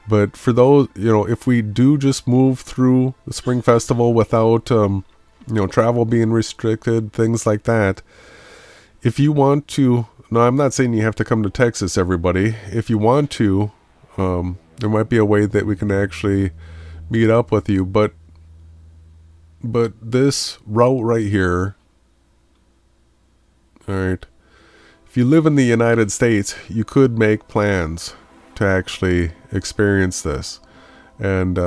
But for those, if we do just move through the Spring Festival without travel being restricted, things like that, if you want to, no, I'm not saying you have to come to Texas, everybody. If you want to, there might be a way that we can actually meet up with you. But this route right here, all right, if you live in the United States, you could make plans to actually experience this. And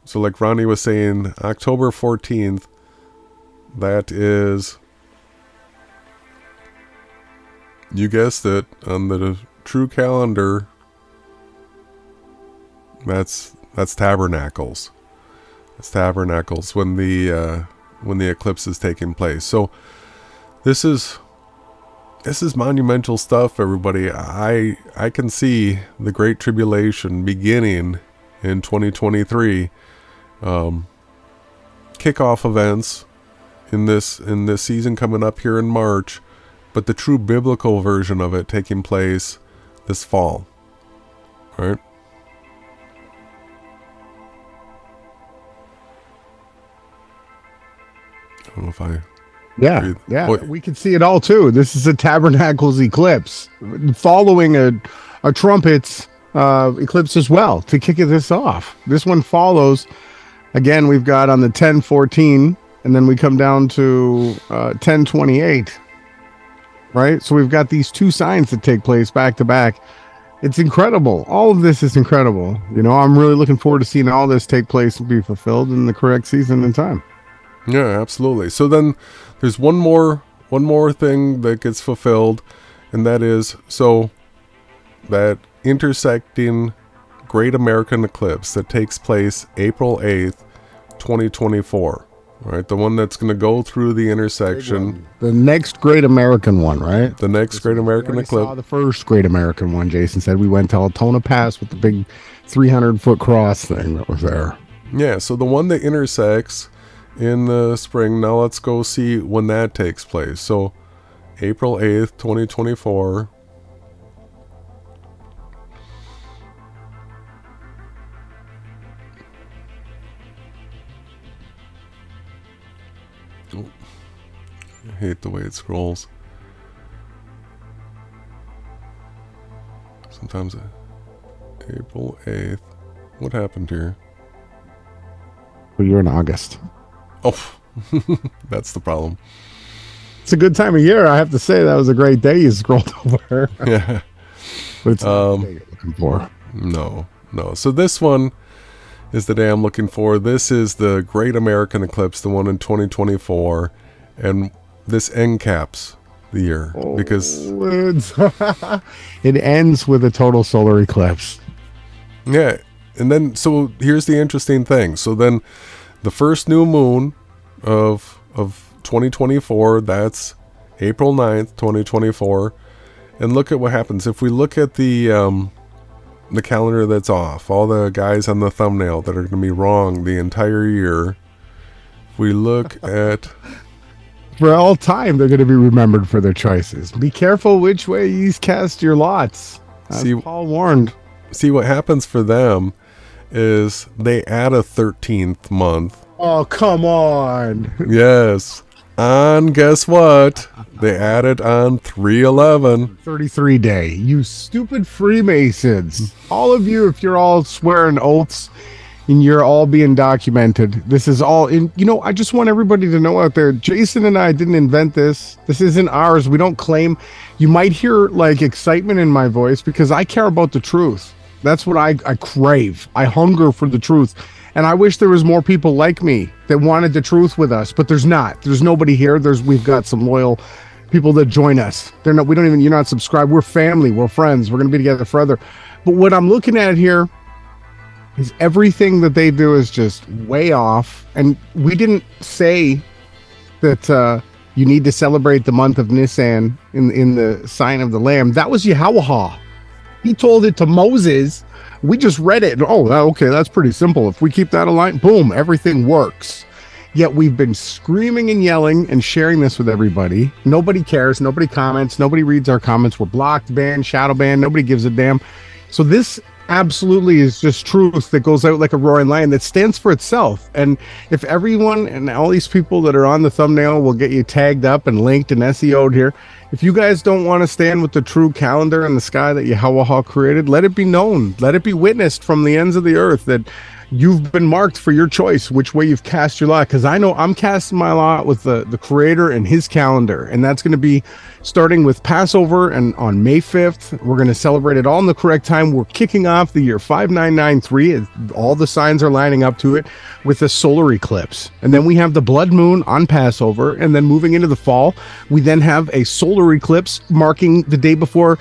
so like Ronnie was saying, October 14th, that is, you guessed it, on the true calendar, that's tabernacles. It's tabernacles when the eclipse is taking place. So this is monumental stuff, everybody. I can see the Great Tribulation beginning in 2023. Kickoff events in this season coming up here in March, but the true biblical version of it taking place this fall. Right? I don't know if I... Yeah, we can see it all too. This is a tabernacles eclipse following a trumpets eclipse as well to kick this off. This one follows, again, we've got on the 10/14, and then we come down to 10/28, right? So we've got these two signs that take place back to back. It's incredible. All of this is incredible. You know, I'm really looking forward to seeing all this take place and be fulfilled in the correct season and time. Yeah, absolutely. So then there's one more thing that gets fulfilled, and that is, so that intersecting Great American Eclipse that takes place April 8th, 2024. Right, the one that's going to go through the intersection. The next Great American one, right? The next Great American Eclipse. Saw the first Great American one. Jason said we went to Altona Pass with the big 300-foot cross thing that was there. Yeah, so the one that intersects in the spring. Now let's go see when that takes place. So April 8th, 2024. Oh, I hate the way it scrolls. Sometimes April 8th. What happened here? Well, you're in August. Oh, that's the problem. It's a good time of year. I have to say that was a great day you scrolled over. Yeah. But it's not the day you're looking for. No. So this one is the day I'm looking for. This is the Great American Eclipse, the one in 2024. And this end caps the year because it ends with a total solar eclipse. Yeah. And then, so here's the interesting thing. So then the first new moon of 2024, that's April 9th, 2024. And look at what happens. If we look at the calendar that's off, all the guys on the thumbnail that are going to be wrong the entire year. If we look at... For all time, they're going to be remembered for their choices. Be careful which way you cast your lots. As Paul warned. See, what happens for them is they add a 13th month. Oh, come on. Yes. And guess what? They added on 3/11. 33 day. You stupid Freemasons. All of you, if you're all swearing oaths and you're all being documented, this is all in. You know, I just want everybody to know out there, Jason and I didn't invent this. This isn't ours. We don't claim. You might hear like excitement in my voice because I care about the truth. That's what I crave. I hunger for the truth. And I wish there was more people like me that wanted the truth with us, but there's not. There's nobody here. We've got some loyal people that join us. You're not subscribed. We're family. We're friends. We're going to be together forever. But what I'm looking at here is everything that they do is just way off. And we didn't say that you need to celebrate the month of Nisan in the sign of the Lamb. That was Yahawashai. He told it to Moses. We just read it. Oh, okay, that's pretty simple. If we keep that aligned, boom, everything works. Yet we've been screaming and yelling and sharing this with everybody. Nobody cares. Nobody comments. Nobody reads our comments. We're blocked, banned, shadow banned. Nobody gives a damn. So this absolutely is just truth that goes out like a roaring lion that stands for itself. And if everyone and all these people that are on the thumbnail will get you tagged up and linked and SEO'd here, if you guys don't want to stand with the true calendar in the sky that Yahawashai created, let it be known. Let it be witnessed from the ends of the earth that you've been marked for your choice, which way you've cast your lot. Because I know I'm casting my lot with the creator and his calendar. And that's going to be starting with Passover. And on May 5th, we're going to celebrate it all in the correct time. We're kicking off the year 5993. All the signs are lining up to it with a solar eclipse. And then we have the blood moon on Passover. And then moving into the fall, we then have a solar eclipse marking the day before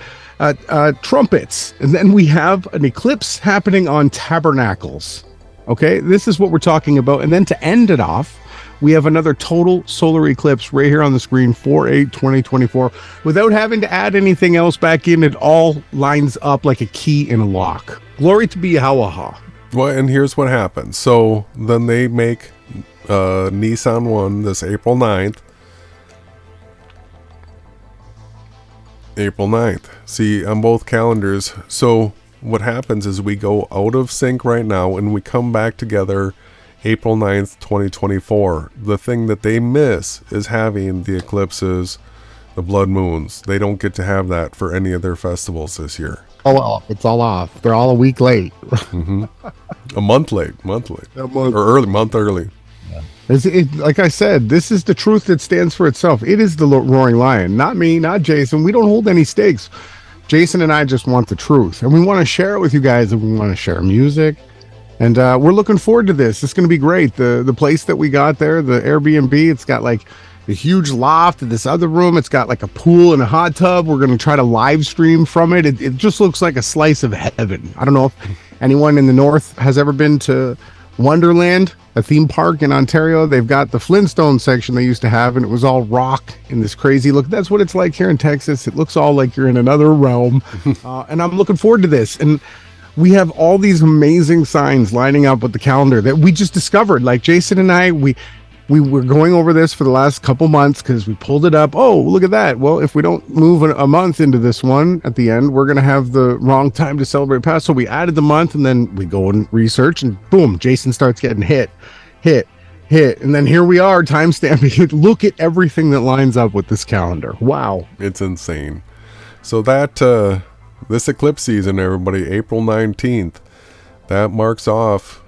trumpets. And then we have an eclipse happening on tabernacles. Okay, this is what we're talking about. And then to end it off, we have another total solar eclipse right here on the screen, 4/8/2024. Without having to add anything else back in, it all lines up like a key in a lock. Glory to be Yahawashai. Well, and here's what happens. So then they make Nisan 1, this April 9th. April 9th. See, on both calendars. So what happens is we go out of sync right now and we come back together April 9th, 2024. The thing that they miss is having the eclipses, the blood moons. They don't get to have that for any of their festivals this year. All off. It's all off. They're all a week late. A month late. Or month early. Like I said, this is the truth that stands for itself. It is the roaring lion, not me, not Jason. We don't hold any stakes. Jason and I just want the truth, and we want to share it with you guys, and we want to share music. And we're looking forward to this. It's going to be great. The place that we got there, the Airbnb, it's got like a huge loft in this other room. It's got like a pool and a hot tub. We're going to try to live stream from it. It just looks like a slice of heaven. I don't know if anyone in the north has ever been to Wonderland, a theme park in Ontario. They've got the Flintstone section they used to have, and it was all rock in this crazy look. That's what it's like here in Texas. It looks all like you're in another realm. And I'm looking forward to this. And we have all these amazing signs lining up with the calendar that we just discovered. Like Jason and I, we were going over this for the last couple months because we pulled it up. Oh, look at that. Well, if we don't move a month into this one at the end, we're going to have the wrong time to celebrate Passover. So we added the month, and then we go and research, and boom, Jason starts getting hit. And then here we are, timestamping. Look at everything that lines up with this calendar. Wow. It's insane. So that, this eclipse season, everybody, April 19th, that marks off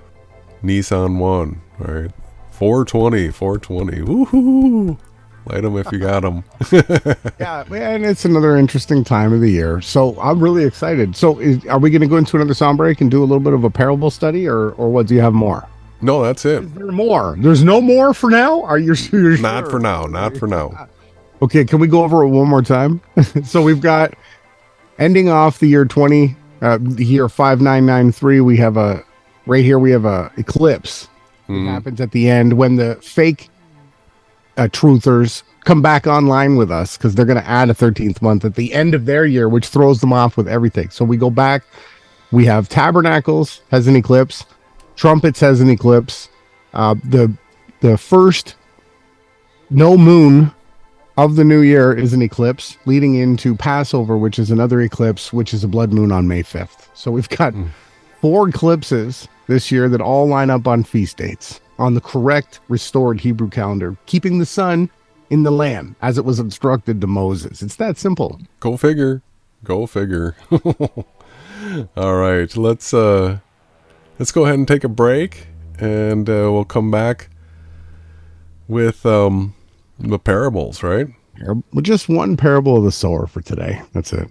Nissan 1, right? 420. Woohoo! Light them if you got them. Yeah, man, it's another interesting time of the year. So I'm really excited. So are we going to go into another sound break and do a little bit of a parable study, or what? Do you have more? No, that's it. Is there more? There's no more for now? Are you sure? Not for now. Okay, can we go over it one more time? So we've got ending off the year the year 5993. We have a eclipse. It happens at the end when the fake truthers come back online with us, because they're going to add a 13th month at the end of their year, which throws them off with everything. So we go back. We have Tabernacles has an eclipse. Trumpets has an eclipse. The first no moon of the new year is an eclipse, leading into Passover, which is another eclipse, which is a blood moon on May 5th. So we've got 4 eclipses this year that all line up on feast dates on the correct restored Hebrew calendar, keeping the sun in the land as it was instructed to Moses. It's that simple. Go figure. All right, let's go ahead and take a break, and we'll come back with the parables, right? With just one parable of the sower for today. That's it.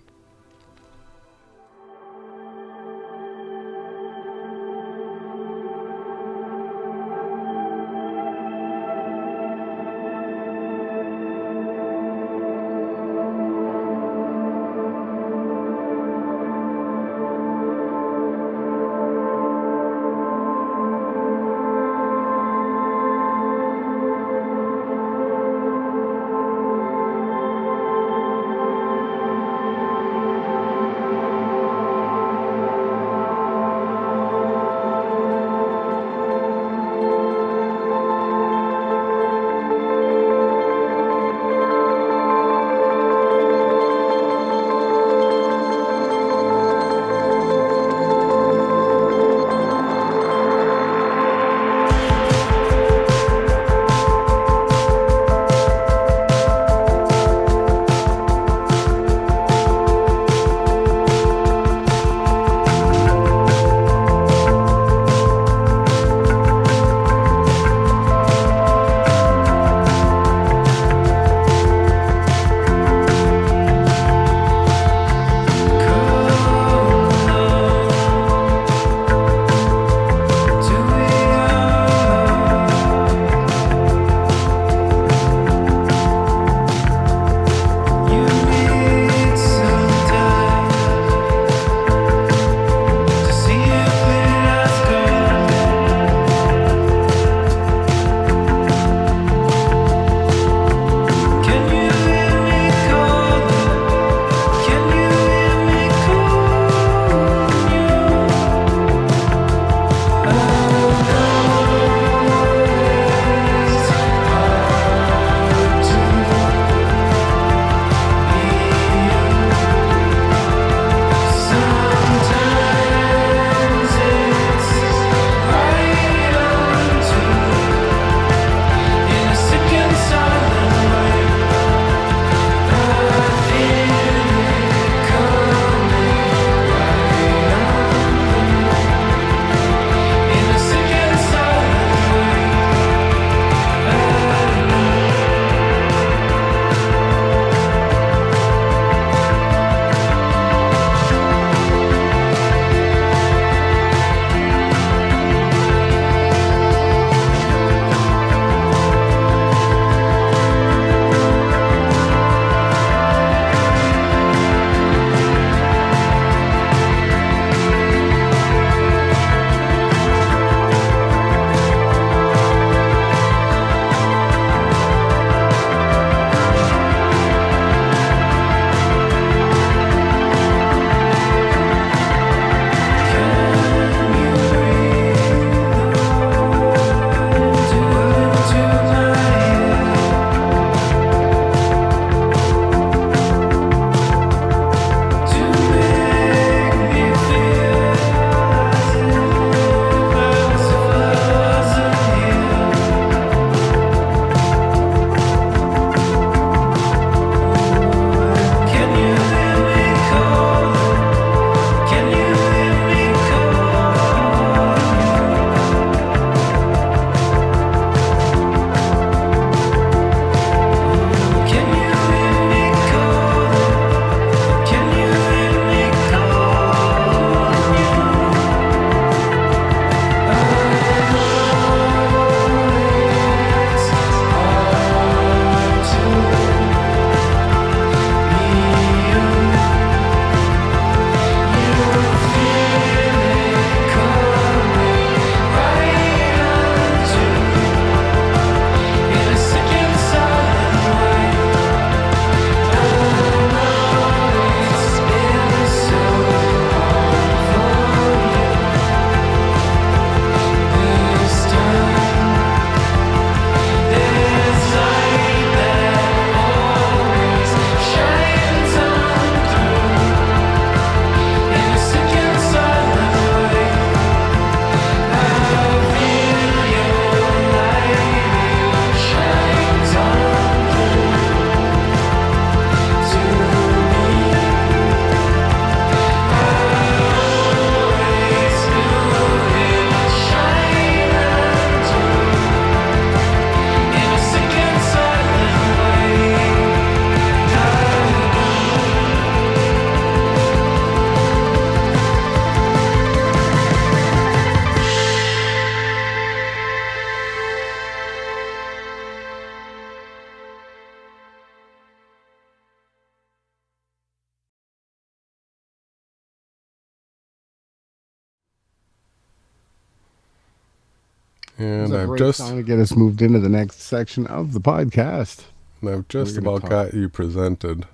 And I've great just song to get us moved into the next section of the podcast. about got you presented.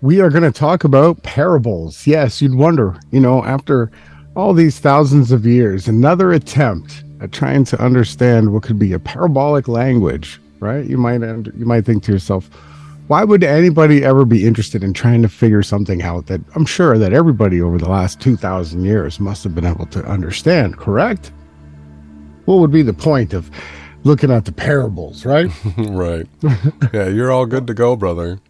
We are going to talk about parables. Yes, you'd wonder, after all these thousands of years, another attempt at trying to understand what could be a parabolic language, right? You might think to yourself, why would anybody ever be interested in trying to figure something out that I'm sure that everybody over the last 2,000 years must have been able to understand, correct? What would be the point of looking at the parables, right? Right. Yeah, you're all good to go, brother.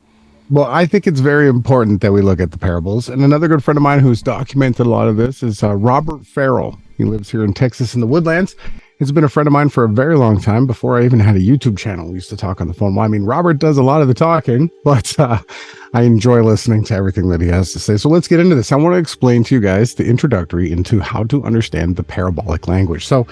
Well, I think it's very important that we look at the parables. And another good friend of mine who's documented a lot of this is Robert Farrell. He lives here in Texas in the Woodlands. He's been a friend of mine for a very long time. Before I even had a YouTube channel, we used to talk on the phone. Well, I mean, Robert does a lot of the talking, but I enjoy listening to everything that he has to say. So let's get into this. I want to explain to you guys the introductory into how to understand the parabolic language. So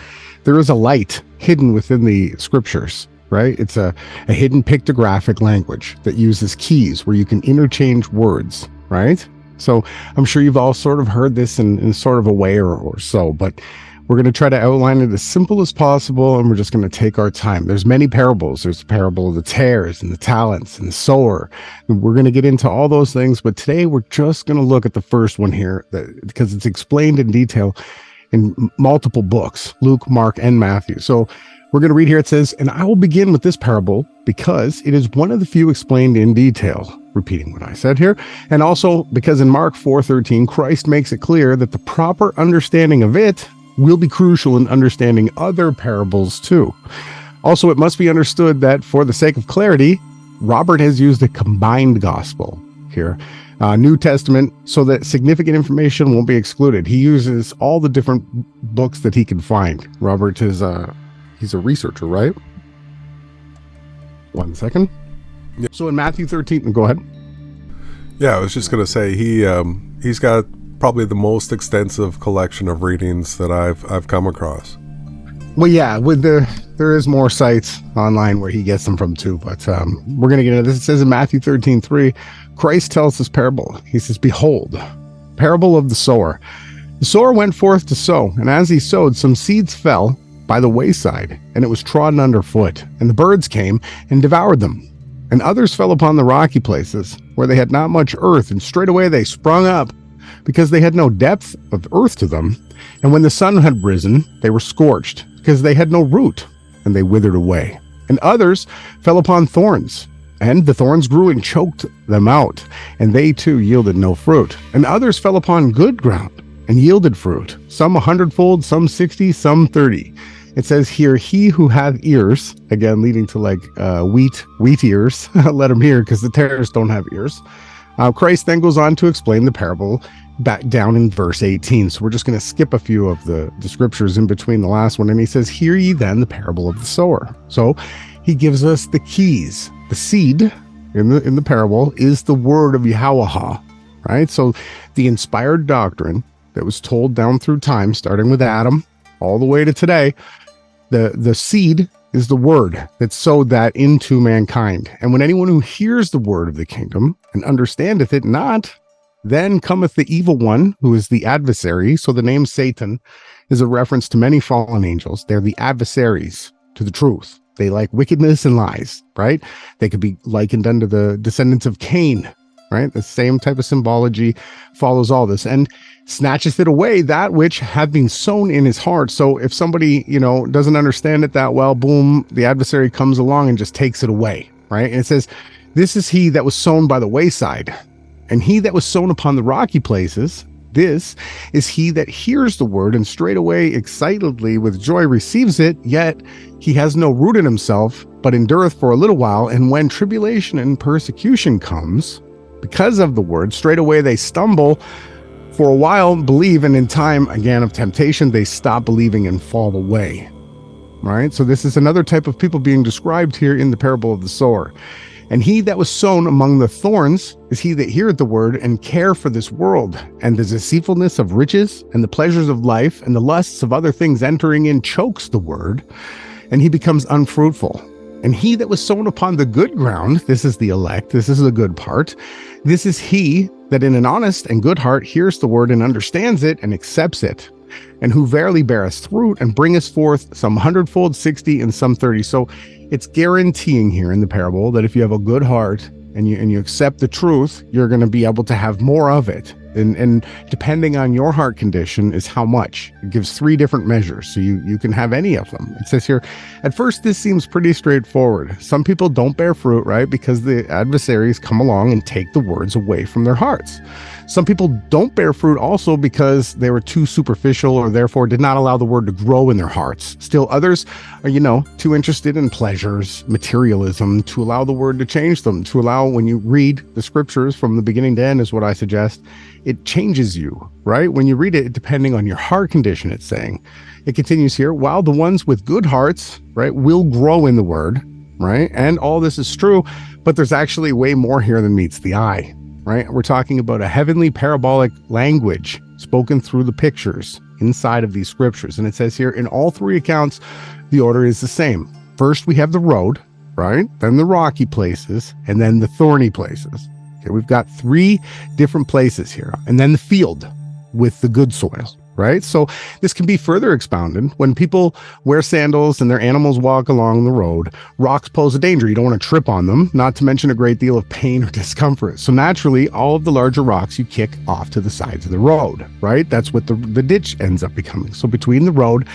there is a light hidden within the scriptures, right? It's a hidden pictographic language that uses keys where you can interchange words, right? So I'm sure you've all sort of heard this in sort of a way or so, but we're going to try to outline it as simple as possible, and we're just going to take our time. There's many parables. There's the parable of the tares and the talents and the sower. And we're going to get into all those things, but today we're just going to look at the first one here because it's explained in detail in multiple books, Luke, Mark, and Matthew. So we're going to read here. It says, "And I will begin with this parable because it is one of the few explained in detail," repeating what I said here, and also because in Mark 4:13, Christ makes it clear that the proper understanding of it will be crucial in understanding other parables too. Also, it must be understood that for the sake of clarity, Robert has used a combined gospel here, New Testament, so that significant information won't be excluded. He uses all the different books that he can find. Robert is he's a researcher, right? 1 second. Yeah. So in Matthew 13, go ahead. Yeah, I was just going to say he's got probably the most extensive collection of readings that I've come across. Well, yeah, there is more sites online where he gets them from too, but we're going to get into this. It says in Matthew 13:3, Christ tells this parable. He says, "Behold, parable of the sower. The sower went forth to sow, and as he sowed, some seeds fell by the wayside, and it was trodden underfoot, and the birds came and devoured them. And others fell upon the rocky places, where they had not much earth, and straightway they sprung up, because they had no depth of earth to them. And when the sun had risen, they were scorched, because they had no root, and they withered away. And others fell upon thorns, and the thorns grew and choked them out, and they too yielded no fruit. And others fell upon good ground, and yielded fruit, some 100-fold, some 60, some 30. It says here, he who hath ears," again leading to like wheat ears, let him hear, because the tares don't have ears. Christ then goes on to explain the parable back down in verse 18. So we're just going to skip a few of the scriptures in between the last one. And he says, "Hear ye then the parable of the sower." So he gives us the keys. The seed in the parable is the word of Yahawashai, right? So the inspired doctrine that was told down through time, starting with Adam all the way to today, the seed is the word that sowed that into mankind. And when anyone who hears the word of the kingdom and understandeth it not, then cometh the evil one, who is the adversary. So the name Satan is a reference to many fallen angels. They're the adversaries to the truth. They like wickedness and lies, right? They could be likened unto the descendants of Cain, right? The same type of symbology follows all this. And snatcheth it away, that which had been sown in his heart. So if somebody, doesn't understand it that well, boom, the adversary comes along and just takes it away, right? And it says, "This is he that was sown by the wayside, and he that was sown upon the rocky places. This is he that hears the word, and straightway excitedly with joy receives it, yet he has no root in himself, but endureth for a little while. And when tribulation and persecution comes, because of the word, straightway they stumble. For a while believe, and in time again of temptation they stop believing and fall away." Right? So this is another type of people being described here in the parable of the sower. "And he that was sown among the thorns is he that heareth the word, and care for this world, and the deceitfulness of riches, and the pleasures of life, and the lusts of other things entering in, chokes the word, and he becomes unfruitful. And he that was sown upon the good ground," this is the elect, this is the good part, "this is he that in an honest and good heart hears the word and understands it and accepts it. and who verily beareth fruit and bringeth forth some 100-fold, 60, and some 30. So it's guaranteeing here in the parable that if you have a good heart and you accept the truth, you're going to be able to have more of it. And depending on your heart condition is how much. It gives 3 different measures, so you can have any of them. It says here, at first this seems pretty straightforward. Some people don't bear fruit, right? Because the adversaries come along and take the words away from their hearts. Some people don't bear fruit also because they were too superficial or therefore did not allow the word to grow in their hearts. Still others are, too interested in pleasures, materialism, to allow the word to change them, to allow, when you read the scriptures from the beginning to end is what I suggest, it changes you, right? When you read it, depending on your heart condition, it's saying. It continues here, while the ones with good hearts, right, will grow in the word, right? And all this is true, but there's actually way more here than meets the eye. Right? We're talking about a heavenly parabolic language spoken through the pictures inside of these scriptures. And it says here, in all 3 accounts, the order is the same. First, we have the road, right? Then the rocky places, and then the thorny places. Okay, we've got 3 different places here. And then the field with the good soil, right? So this can be further expounded. When people wear sandals and their animals walk along the road, rocks pose a danger. You don't want to trip on them, not to mention a great deal of pain or discomfort. So naturally, all of the larger rocks you kick off to the sides of the road, right? That's what the ditch ends up becoming. So between the road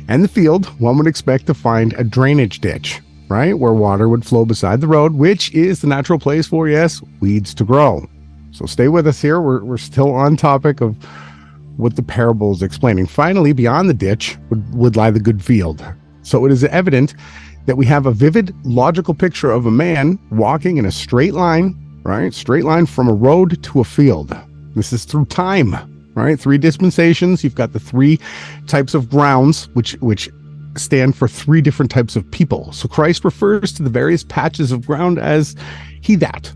and the field, one would expect to find a drainage ditch, right? Where water would flow beside the road, which is the natural place for, yes, weeds to grow. So stay with us here. We're still on topic of what the parable is explaining. Finally, beyond the ditch would lie the good field. So it is evident that we have a vivid, logical picture of a man walking in a straight line, right? Straight line from a road to a field. This is through time, right? 3 dispensations. You've got the 3 types of grounds, which stand for 3 different types of people. So Christ refers to the various patches of ground as he that.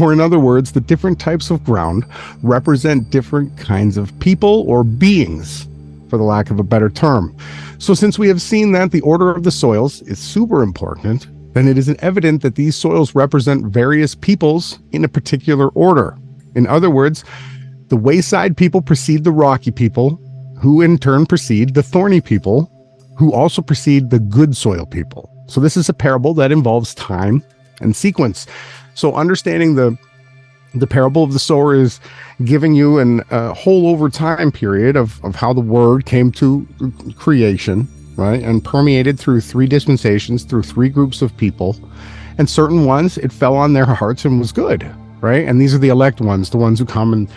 Or in other words, the different types of ground represent different kinds of people or beings, for the lack of a better term. So since we have seen that the order of the soils is super important, then it is evident that these soils represent various peoples in a particular order. In other words, the wayside people precede the rocky people, who in turn precede the thorny people, who also precede the good soil people. So this is a parable that involves time and sequence. So understanding the parable of the sower is giving you a whole over time period of how the word came to creation, right? And permeated through 3 dispensations, through 3 groups of people. And certain ones, it fell on their hearts and was good, right? And these are the elect ones, the ones who come and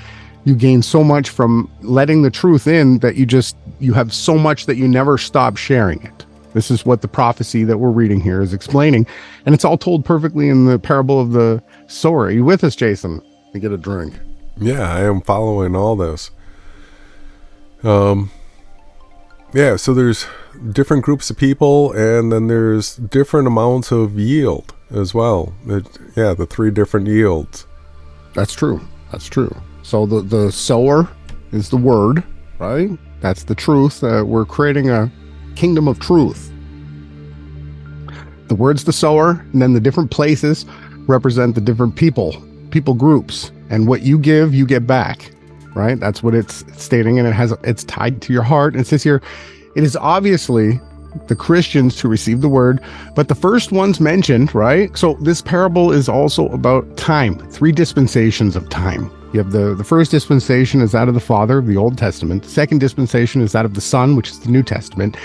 you gain so much from letting the truth in that you have so much that you never stop sharing it. This is what the prophecy that we're reading here is explaining. And it's all told perfectly in the parable of the sower. Are you with us, Jason? Let me get a drink. Yeah, I am following all this. Yeah, so there's different groups of people, and then there's different amounts of yield as well. The 3 different yields. That's true. That's true. So the sower is the word, right? That's the truth. We're creating a kingdom of truth. The word's the sower, and then the different places represent the different people groups, and what you give, you get back, right? That's what it's stating, and it's tied to your heart. And it says here, it is obviously the Christians to receive the word, but the first ones mentioned, right? So this parable is also about time, 3 dispensations of time. You have the first dispensation is that of the Father, the Old Testament. The second dispensation is that of the Son, which is the New Testament.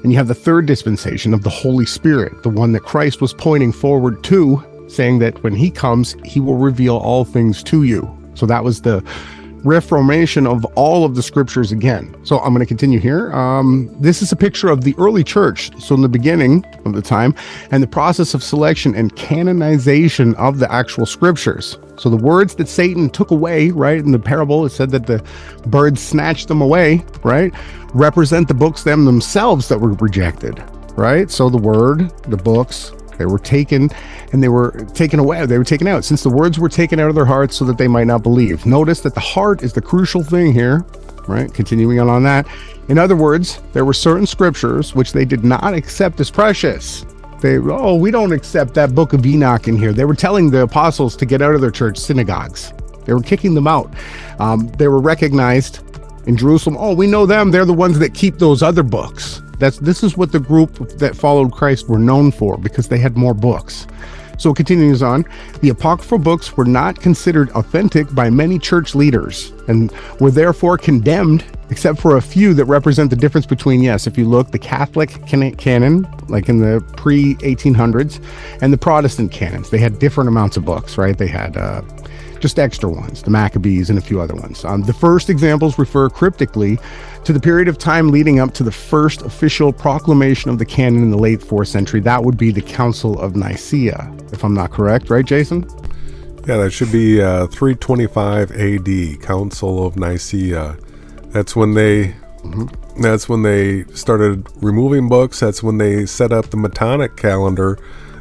And you have the third dispensation of the Holy Spirit, the one that Christ was pointing forward to, saying that when he comes, he will reveal all things to you. So that was the reformation of all of the scriptures again. So I'm going to continue here. This is a picture of the early church. So in the beginning of the time and the process of selection and canonization of the actual scriptures. So the words that Satan took away, right? In the parable, it said that the birds snatched them away, right? Represent the books themselves that were rejected, right? So the word, the books, they were taken and they were taken away. They were taken out since the words were taken out of their hearts so that they might not believe. Notice that the heart is the crucial thing here, right? Continuing on that. In other words, there were certain scriptures which they did not accept as precious. We don't accept that book of Enoch in here. They were telling the apostles to get out of their church synagogues. They were kicking them out. They were recognized in Jerusalem. Oh, we know them. They're the ones that keep those other books. This is what the group that followed Christ were known for, because they had more books. So it continues on. The apocryphal books were not considered authentic by many church leaders and were therefore condemned, except for a few that represent the difference between, yes, if you look, the Catholic canon, like in the pre-1800s, and the Protestant canons. They had different amounts of books, right? They had just extra ones, the Maccabees and a few other ones. The first examples refer cryptically to the period of time leading up to the first official proclamation of the canon in the late 4th century. That would be the Council of Nicaea, if I'm not correct, right, Jason? Yeah, that should be 325 AD, Council of Nicaea. That's when they started removing books. That's when they set up the metonic calendar,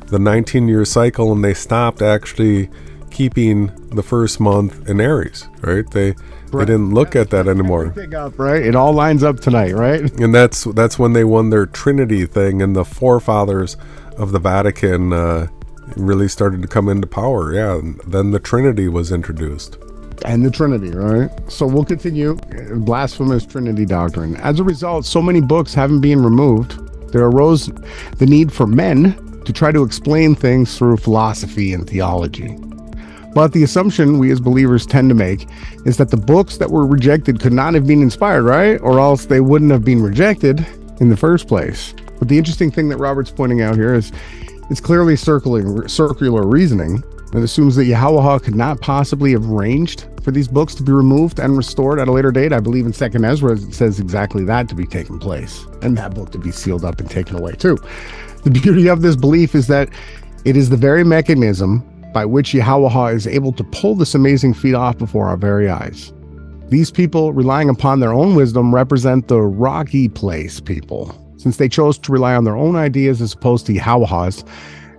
the 19-year cycle, and they stopped actually keeping the first month in Aries, right? They didn't look at that anymore. Right? It all lines up tonight, right? And that's when they won their Trinity thing, and the forefathers of the Vatican really started to come into power. Yeah, and then the Trinity was introduced. And the Trinity, right? So we'll continue. Blasphemous Trinity doctrine. As a result, so many books having been removed, there arose the need for men to try to explain things through philosophy and theology. But the assumption we as believers tend to make is that the books that were rejected could not have been inspired, right? Or else they wouldn't have been rejected in the first place. But the interesting thing that Robert's pointing out here is it's clearly circular reasoning that assumes that Yahawah could not possibly have arranged for these books to be removed and restored at a later date. I believe in 2nd Ezra it says exactly that to be taken place, and that book to be sealed up and taken away too. The beauty of this belief is that it is the very mechanism by which Yahawah is able to pull this amazing feat off before our very eyes. These people, relying upon their own wisdom, represent the rocky place people. Since they chose to rely on their own ideas as opposed to Yahawah's,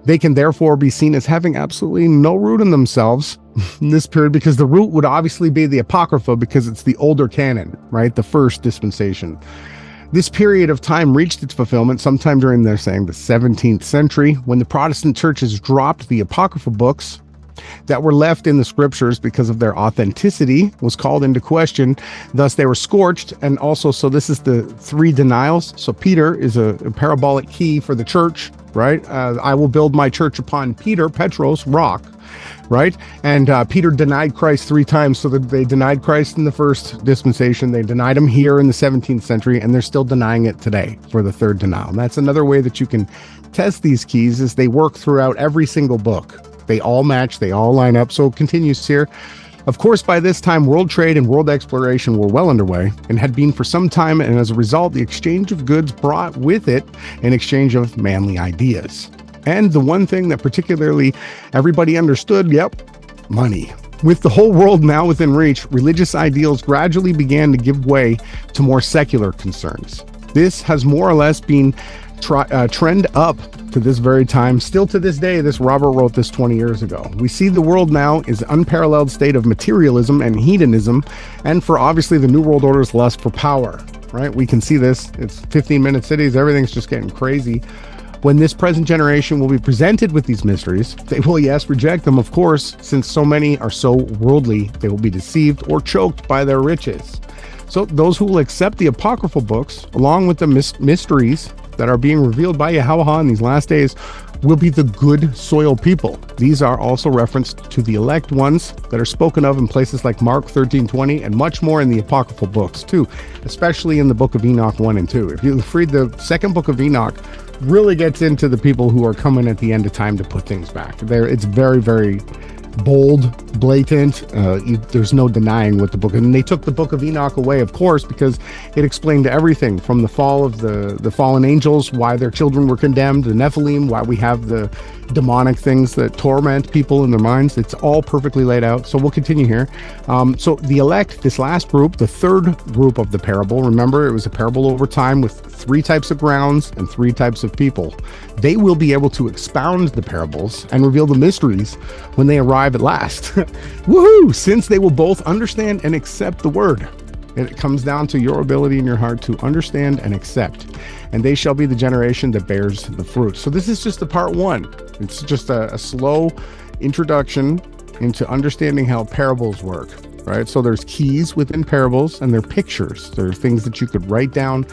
they can therefore be seen as having absolutely no root in themselves in this period, because the root would obviously be the Apocrypha, because it's the older canon, right? The first dispensation. This period of time reached its fulfillment sometime during, they're saying, the 17th century, when the Protestant churches dropped the Apocryphal books that were left in the scriptures because of their authenticity was called into question. Thus, they were scorched. And also, so this is the 3 denials. So Peter is a parabolic key for the church, right? I will build my church upon Peter, Petros, rock, right? And Peter denied Christ 3 times. So that they denied Christ in the first dispensation. They denied him here in the 17th century, and they're still denying it today for the 3rd denial. And that's another way that you can test these keys, is they work throughout every single book. They all match, they all line up. So it continues here. Of course, by this time, world trade and world exploration were well underway and had been for some time. And as a result, the exchange of goods brought with it an exchange of manly ideas. And the one thing that particularly everybody understood, money. With the whole world now within reach, religious ideals gradually began to give way to more secular concerns. This has more or less been trend up to this very time. Still to this day, Robert wrote this 20 years ago. We see the world now is an unparalleled state of materialism and hedonism, and for obviously the New World Order's lust for power, right? We can see this. It's 15-minute cities. Everything's just getting crazy. When this present generation will be presented with these mysteries, they will, yes, reject them, of course, since so many are so worldly, they will be deceived or choked by their riches. So those who will accept the apocryphal books, along with the mysteries that are being revealed by Yahawah in these last days, will be the good soil people. These are also referenced to the elect ones that are spoken of in places like Mark 13:20 and much more in the apocryphal books too, especially in the book of Enoch 1 and 2. If you read the 2nd book of Enoch, really gets into the people who are coming at the end of time to put things back. It's very, very bold, blatant. There's no denying what the book, and they took the book of Enoch away, of course, because it explained everything from the fall of the fallen angels, why their children were condemned, the Nephilim, why we have the demonic things that torment people in their minds. It's all perfectly laid out. So we'll continue here. So the elect, this last group, the 3rd group of the parable, remember it was a parable over time with 3 types of grounds and 3 types of people. They will be able to expound the parables and reveal the mysteries when they arrive at last. Woohoo! Since they will both understand and accept the word. It comes down to your ability in your heart to understand and accept. And they shall be the generation that bears the fruit. So this is just the part 1. It's just a slow introduction into understanding how parables work. right? So there's keys within parables, and they're pictures. They're things that you could write down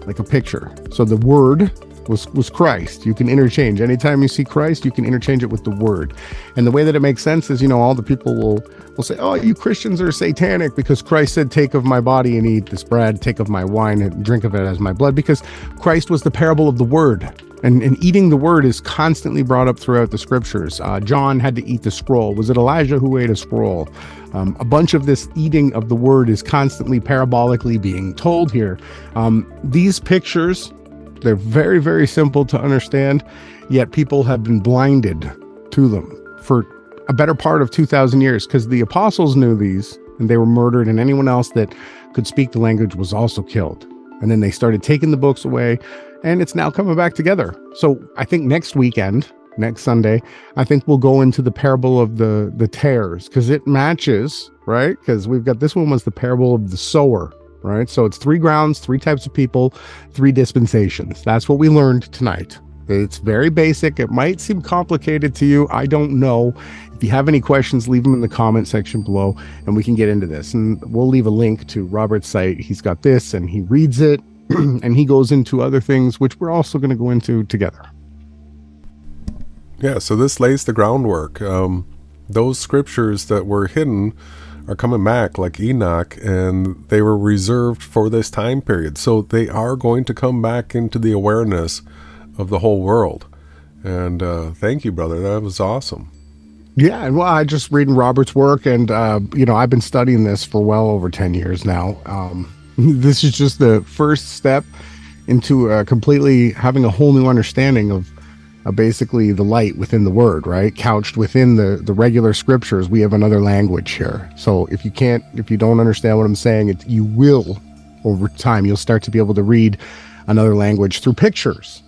like a picture. So the word was Christ. You can interchange. Anytime you see Christ, you can interchange it with the word. And the way that it makes sense is, all the people will say, oh, you Christians are satanic because Christ said, take of my body and eat this bread, take of my wine and drink of it as my blood, because Christ was the parable of the word. And eating the word is constantly brought up throughout the scriptures. John had to eat the scroll. Was it Elijah who ate a scroll? A bunch of this eating of the word is constantly parabolically being told here. These pictures, they're very, very simple to understand, yet people have been blinded to them for a better part of 2,000 years, because the apostles knew these and they were murdered, and anyone else that could speak the language was also killed. And then they started taking the books away, and it's now coming back together. So I think next Sunday, I think we'll go into the parable of the tares, because it matches, right? Because we've got, this one was the parable of the sower, right? So it's 3 grounds, 3 types of people, 3 dispensations. That's what we learned tonight. It's very basic. It might seem complicated to you. I don't know. If you have any questions, leave them in the comment section below and we can get into this. And we'll leave a link to Robert's site. He's got this and he reads it and he goes into other things, which we're also going to go into together. Yeah, so this lays the groundwork. Those scriptures that were hidden are coming back, like Enoch, and they were reserved for this time period. So they are going to come back into the awareness of the whole world. And thank you, brother. That was awesome. Yeah, and well, I just reading Robert's work, and I've been studying this for well over 10 years now. This is just the first step into completely having a whole new understanding of basically the light within the word, right? Couched within the regular scriptures, we have another language here. So if you don't understand what I'm saying, you will, over time, you'll start to be able to read another language through pictures.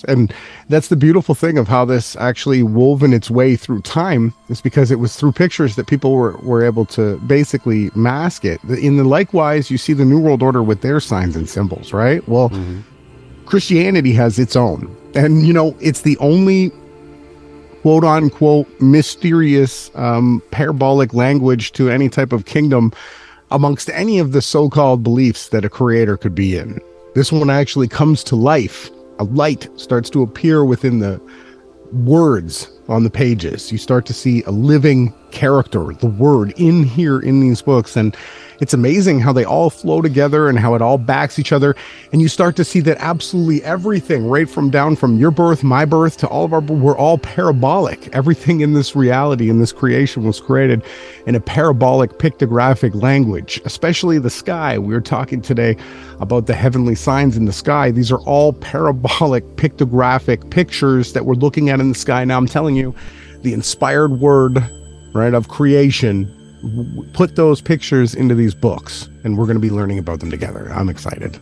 And that's the beautiful thing of how this actually woven its way through time, is because it was through pictures that people were able to basically mask it. In the likewise, you see the New World Order with their signs and symbols, right? Well, Christianity has its own. And, it's the only quote unquote mysterious parabolic language to any type of kingdom amongst any of the so-called beliefs that a creator could be in. This one actually comes to life. A light starts to appear within the words on the pages. You start to see a living character, the word, in these books. And it's amazing how they all flow together and how it all backs each other. And you start to see that absolutely everything, right down from your birth, my birth, to all of we're all parabolic. Everything in this reality, in this creation, was created in a parabolic pictographic language, especially the sky. We were talking today about the heavenly signs in the sky. These are all parabolic pictographic pictures that we're looking at in the sky. Now I'm telling you, the inspired word, right, of creation put those pictures into these books, and we're going to be learning about them together. I'm excited.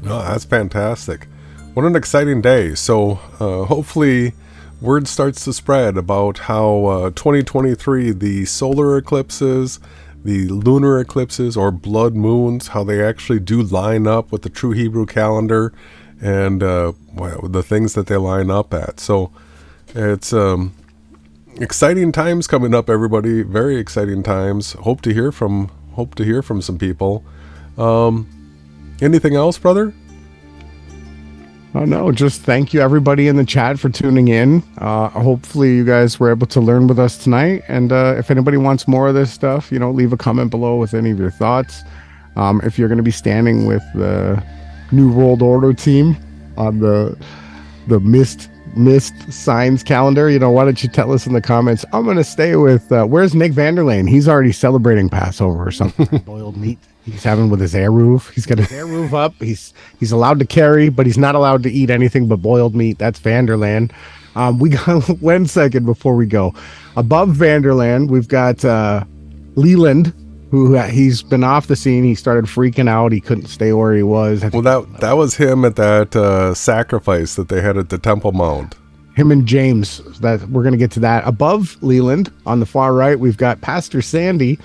Oh, that's fantastic. What an exciting day. So hopefully word starts to spread about how 2023, the solar eclipses, the lunar eclipses or blood moons, how they actually do line up with the true Hebrew calendar and the things that they line up at. So it's exciting times coming up, everybody. Very exciting times. Hope to hear from some people. Anything else, brother? Oh, no, just thank you everybody in the chat for tuning in. Hopefully you guys were able to learn with us tonight. And if anybody wants more of this stuff, leave a comment below with any of your thoughts. If you're going to be standing with the New World Order team on the missed signs calendar, why don't you tell us in the comments? I'm going to stay with, where's Nick Vanderlane? He's already celebrating Passover or something. Boiled meat he's having with his air roof. He's got his air roof up. He's allowed to carry, but he's not allowed to eat anything but boiled meat. That's Vanderland. We got 1 second before we go. Above Vanderland, we've got Leland, who he's been off the scene. He started freaking out. He couldn't stay where he was. Well, that was him at that sacrifice that they had at the Temple Mount. Him and James. That we're going to get to that. Above Leland, on the far right, we've got Pastor Sandy.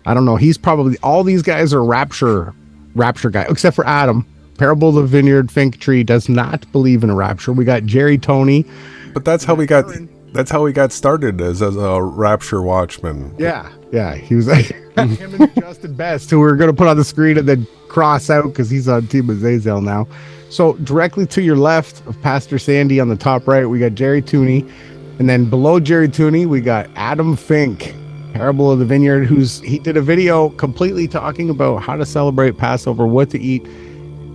I don't know. He's probably, all these guys are rapture guy, except for Adam. Parable of the Vineyard Fig Tree does not believe in a rapture. We got Jerry Tony. But that's how we got That's how he got started as a rapture watchman. Yeah. He was like him and Justin Best, who we're going to put on the screen and then cross out because he's on Team Azazel now. So directly to your left of Pastor Sandy on the top right, we got Jerry Tooney. And then below Jerry Tooney, we got Adam Fink, Parable of the Vineyard, he did a video completely talking about how to celebrate Passover, what to eat,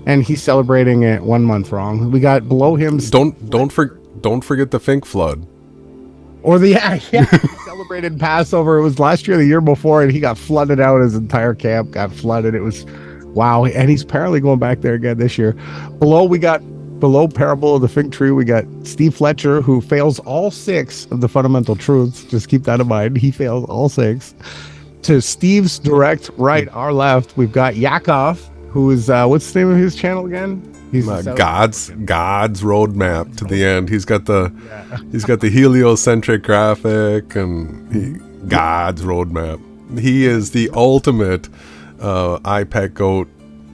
and he's celebrating it 1 month wrong. We got below him. Don't forget the Fink flood. Or he celebrated Passover. It was last year, the year before, and he got flooded out. His entire camp got flooded. It was wow. And he's apparently going back there again this year. Below Parable of the Fig Tree, we got Steve Fletcher, who fails all 6 of the fundamental truths. Just keep that in mind. He fails all 6. To Steve's direct right, our left, we've got Yakov, who is, what's the name of his channel again? He's God's roadmap to the end. He's got the heliocentric graphic and God's roadmap. He is the ultimate IPAC goat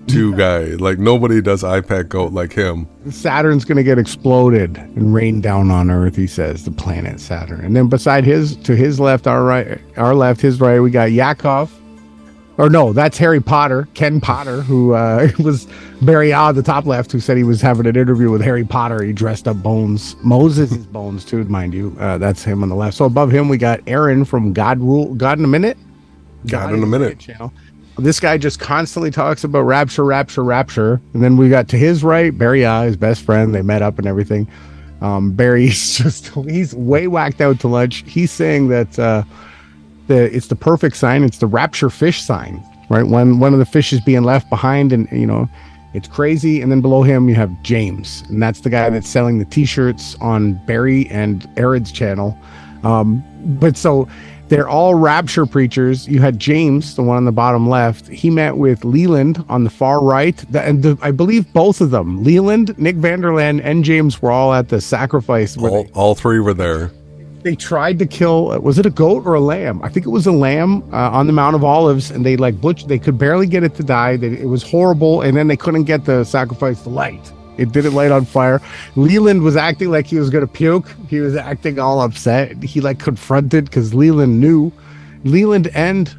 2 guy. Like nobody does IPAC goat like him. Saturn's gonna get exploded and rain down on Earth, he says, the planet Saturn. And then beside to his left, our left, his right, we got Yakov. Or no, that's Harry Potter, Ken Potter, who was Barry at the top left, who said he was having an interview with Harry Potter. He dressed up Bones, Moses' bones too, mind you. That's him on the left. So above him, we got Aaron from God in a Minute. God in a Minute channel. This guy just constantly talks about rapture. And then we got to his right, Barry, his best friend. They met up and everything. He's way whacked out to lunch. He's saying that it's the perfect sign. It's the rapture fish sign, right? When one of the fish is being left behind, and it's crazy. And then below him, you have James, and that's the guy that's selling the T-shirts on Barry and Arid's channel. But so they're all rapture preachers. You had James, the one on the bottom left. He met with Leland on the far right, I believe both of them, Leland, Nick Vanderland, and James, were all at the sacrifice. All 3 were there. They tried to kill, was it a goat or a lamb? I think it was a lamb on the Mount of Olives, and they they could barely get it to die. It was horrible, and then they couldn't get the sacrifice to light. It didn't light on fire. Leland was acting like he was going to puke. He was acting all upset. He confronted, because Leland and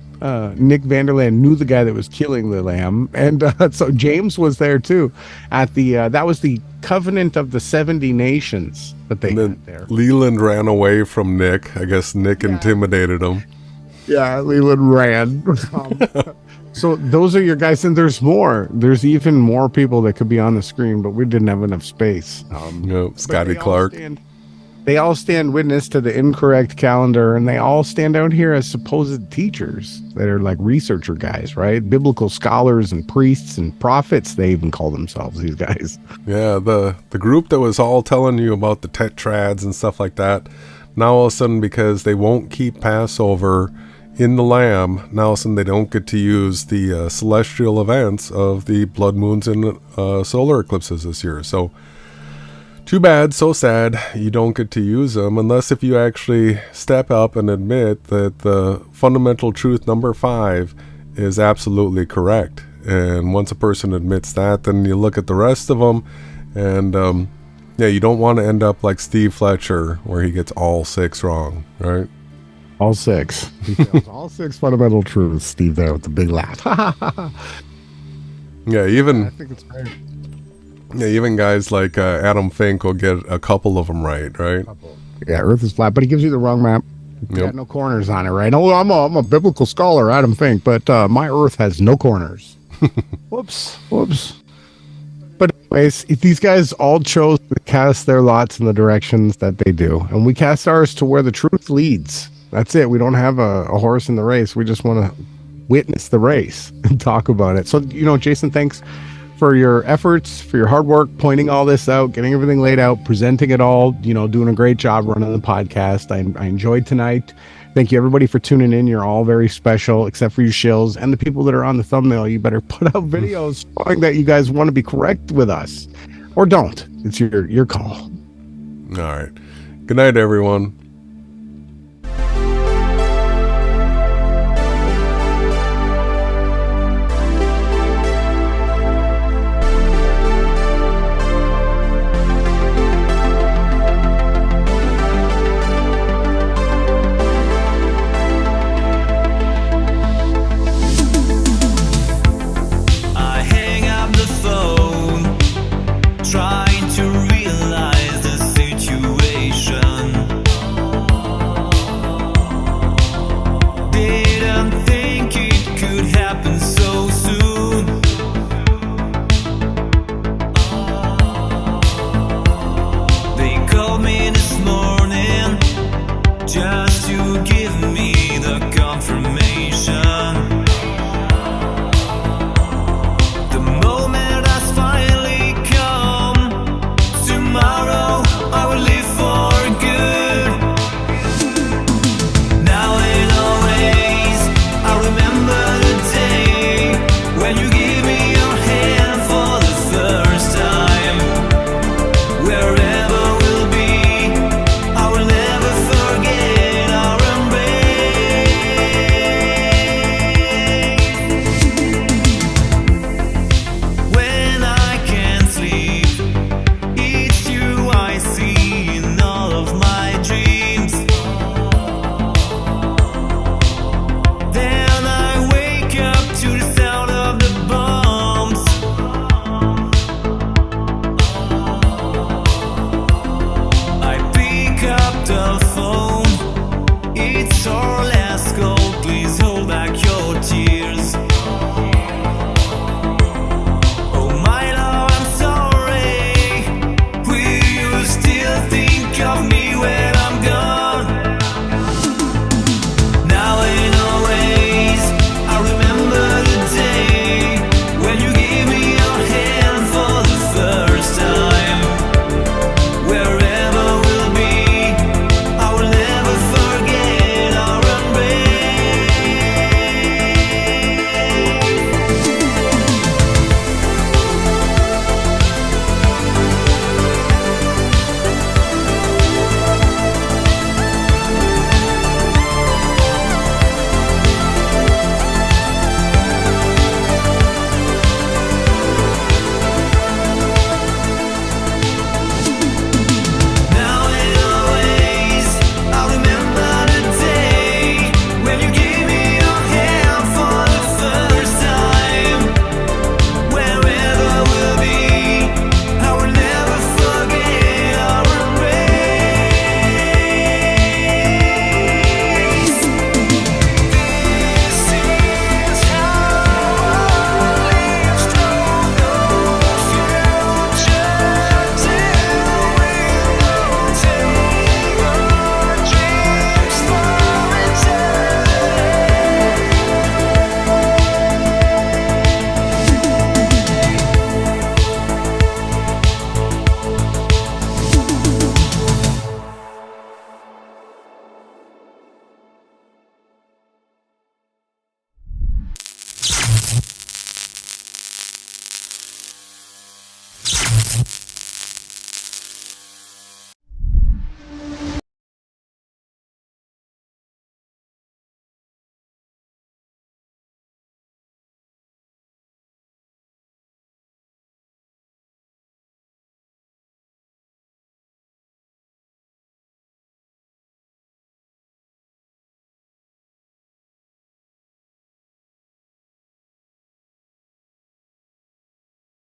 Nick Vanderland knew the guy that was killing the lamb. And so James was there too at that was the covenant of the 70 nations that they had there. Leland ran away from Nick. I guess Nick intimidated him. Yeah, Leland ran. So those are your guys, and there's more. There's even more people that could be on the screen, but we didn't have enough space. Scotty Clark. They all stand witness to the incorrect calendar, and they all stand out here as supposed teachers that are like researcher guys, right? Biblical scholars and priests and prophets, they even call themselves, these guys. Yeah, the group that was all telling you about the tetrads and stuff like that, now all of a sudden, because they won't keep Passover in the Lamb, now all of a sudden they don't get to use the celestial events of the blood moons and solar eclipses this year. So too bad, so sad, you don't get to use them unless if you actually step up and admit that the fundamental truth number 5 is absolutely correct. And once a person admits that, then you look at the rest of them, and you don't want to end up like Steve Fletcher, where he gets all 6 wrong, right? All 6. He fails all 6 fundamental truths. Steve there with the big laugh. Yeah, even I think it's great. Yeah, even guys like Adam Fink will get a couple of them right? Yeah, Earth is flat, but he gives you the wrong map. Got no corners on it, right? Oh, I'm a biblical scholar, Adam Fink, but my Earth has no corners. Whoops. But anyways, these guys all chose to cast their lots in the directions that they do, and we cast ours to where the truth leads. That's it. We don't have a horse in the race. We just want to witness the race and talk about it. So, Jason, thanks for your efforts, for your hard work, pointing all this out, getting everything laid out, presenting it all, doing a great job running the podcast. I enjoyed tonight. Thank you, everybody, for tuning in. You're all very special, except for you shills and the people that are on the thumbnail. You better put out videos showing that you guys want to be correct with us, or don't. It's your call. All right. Good night, everyone.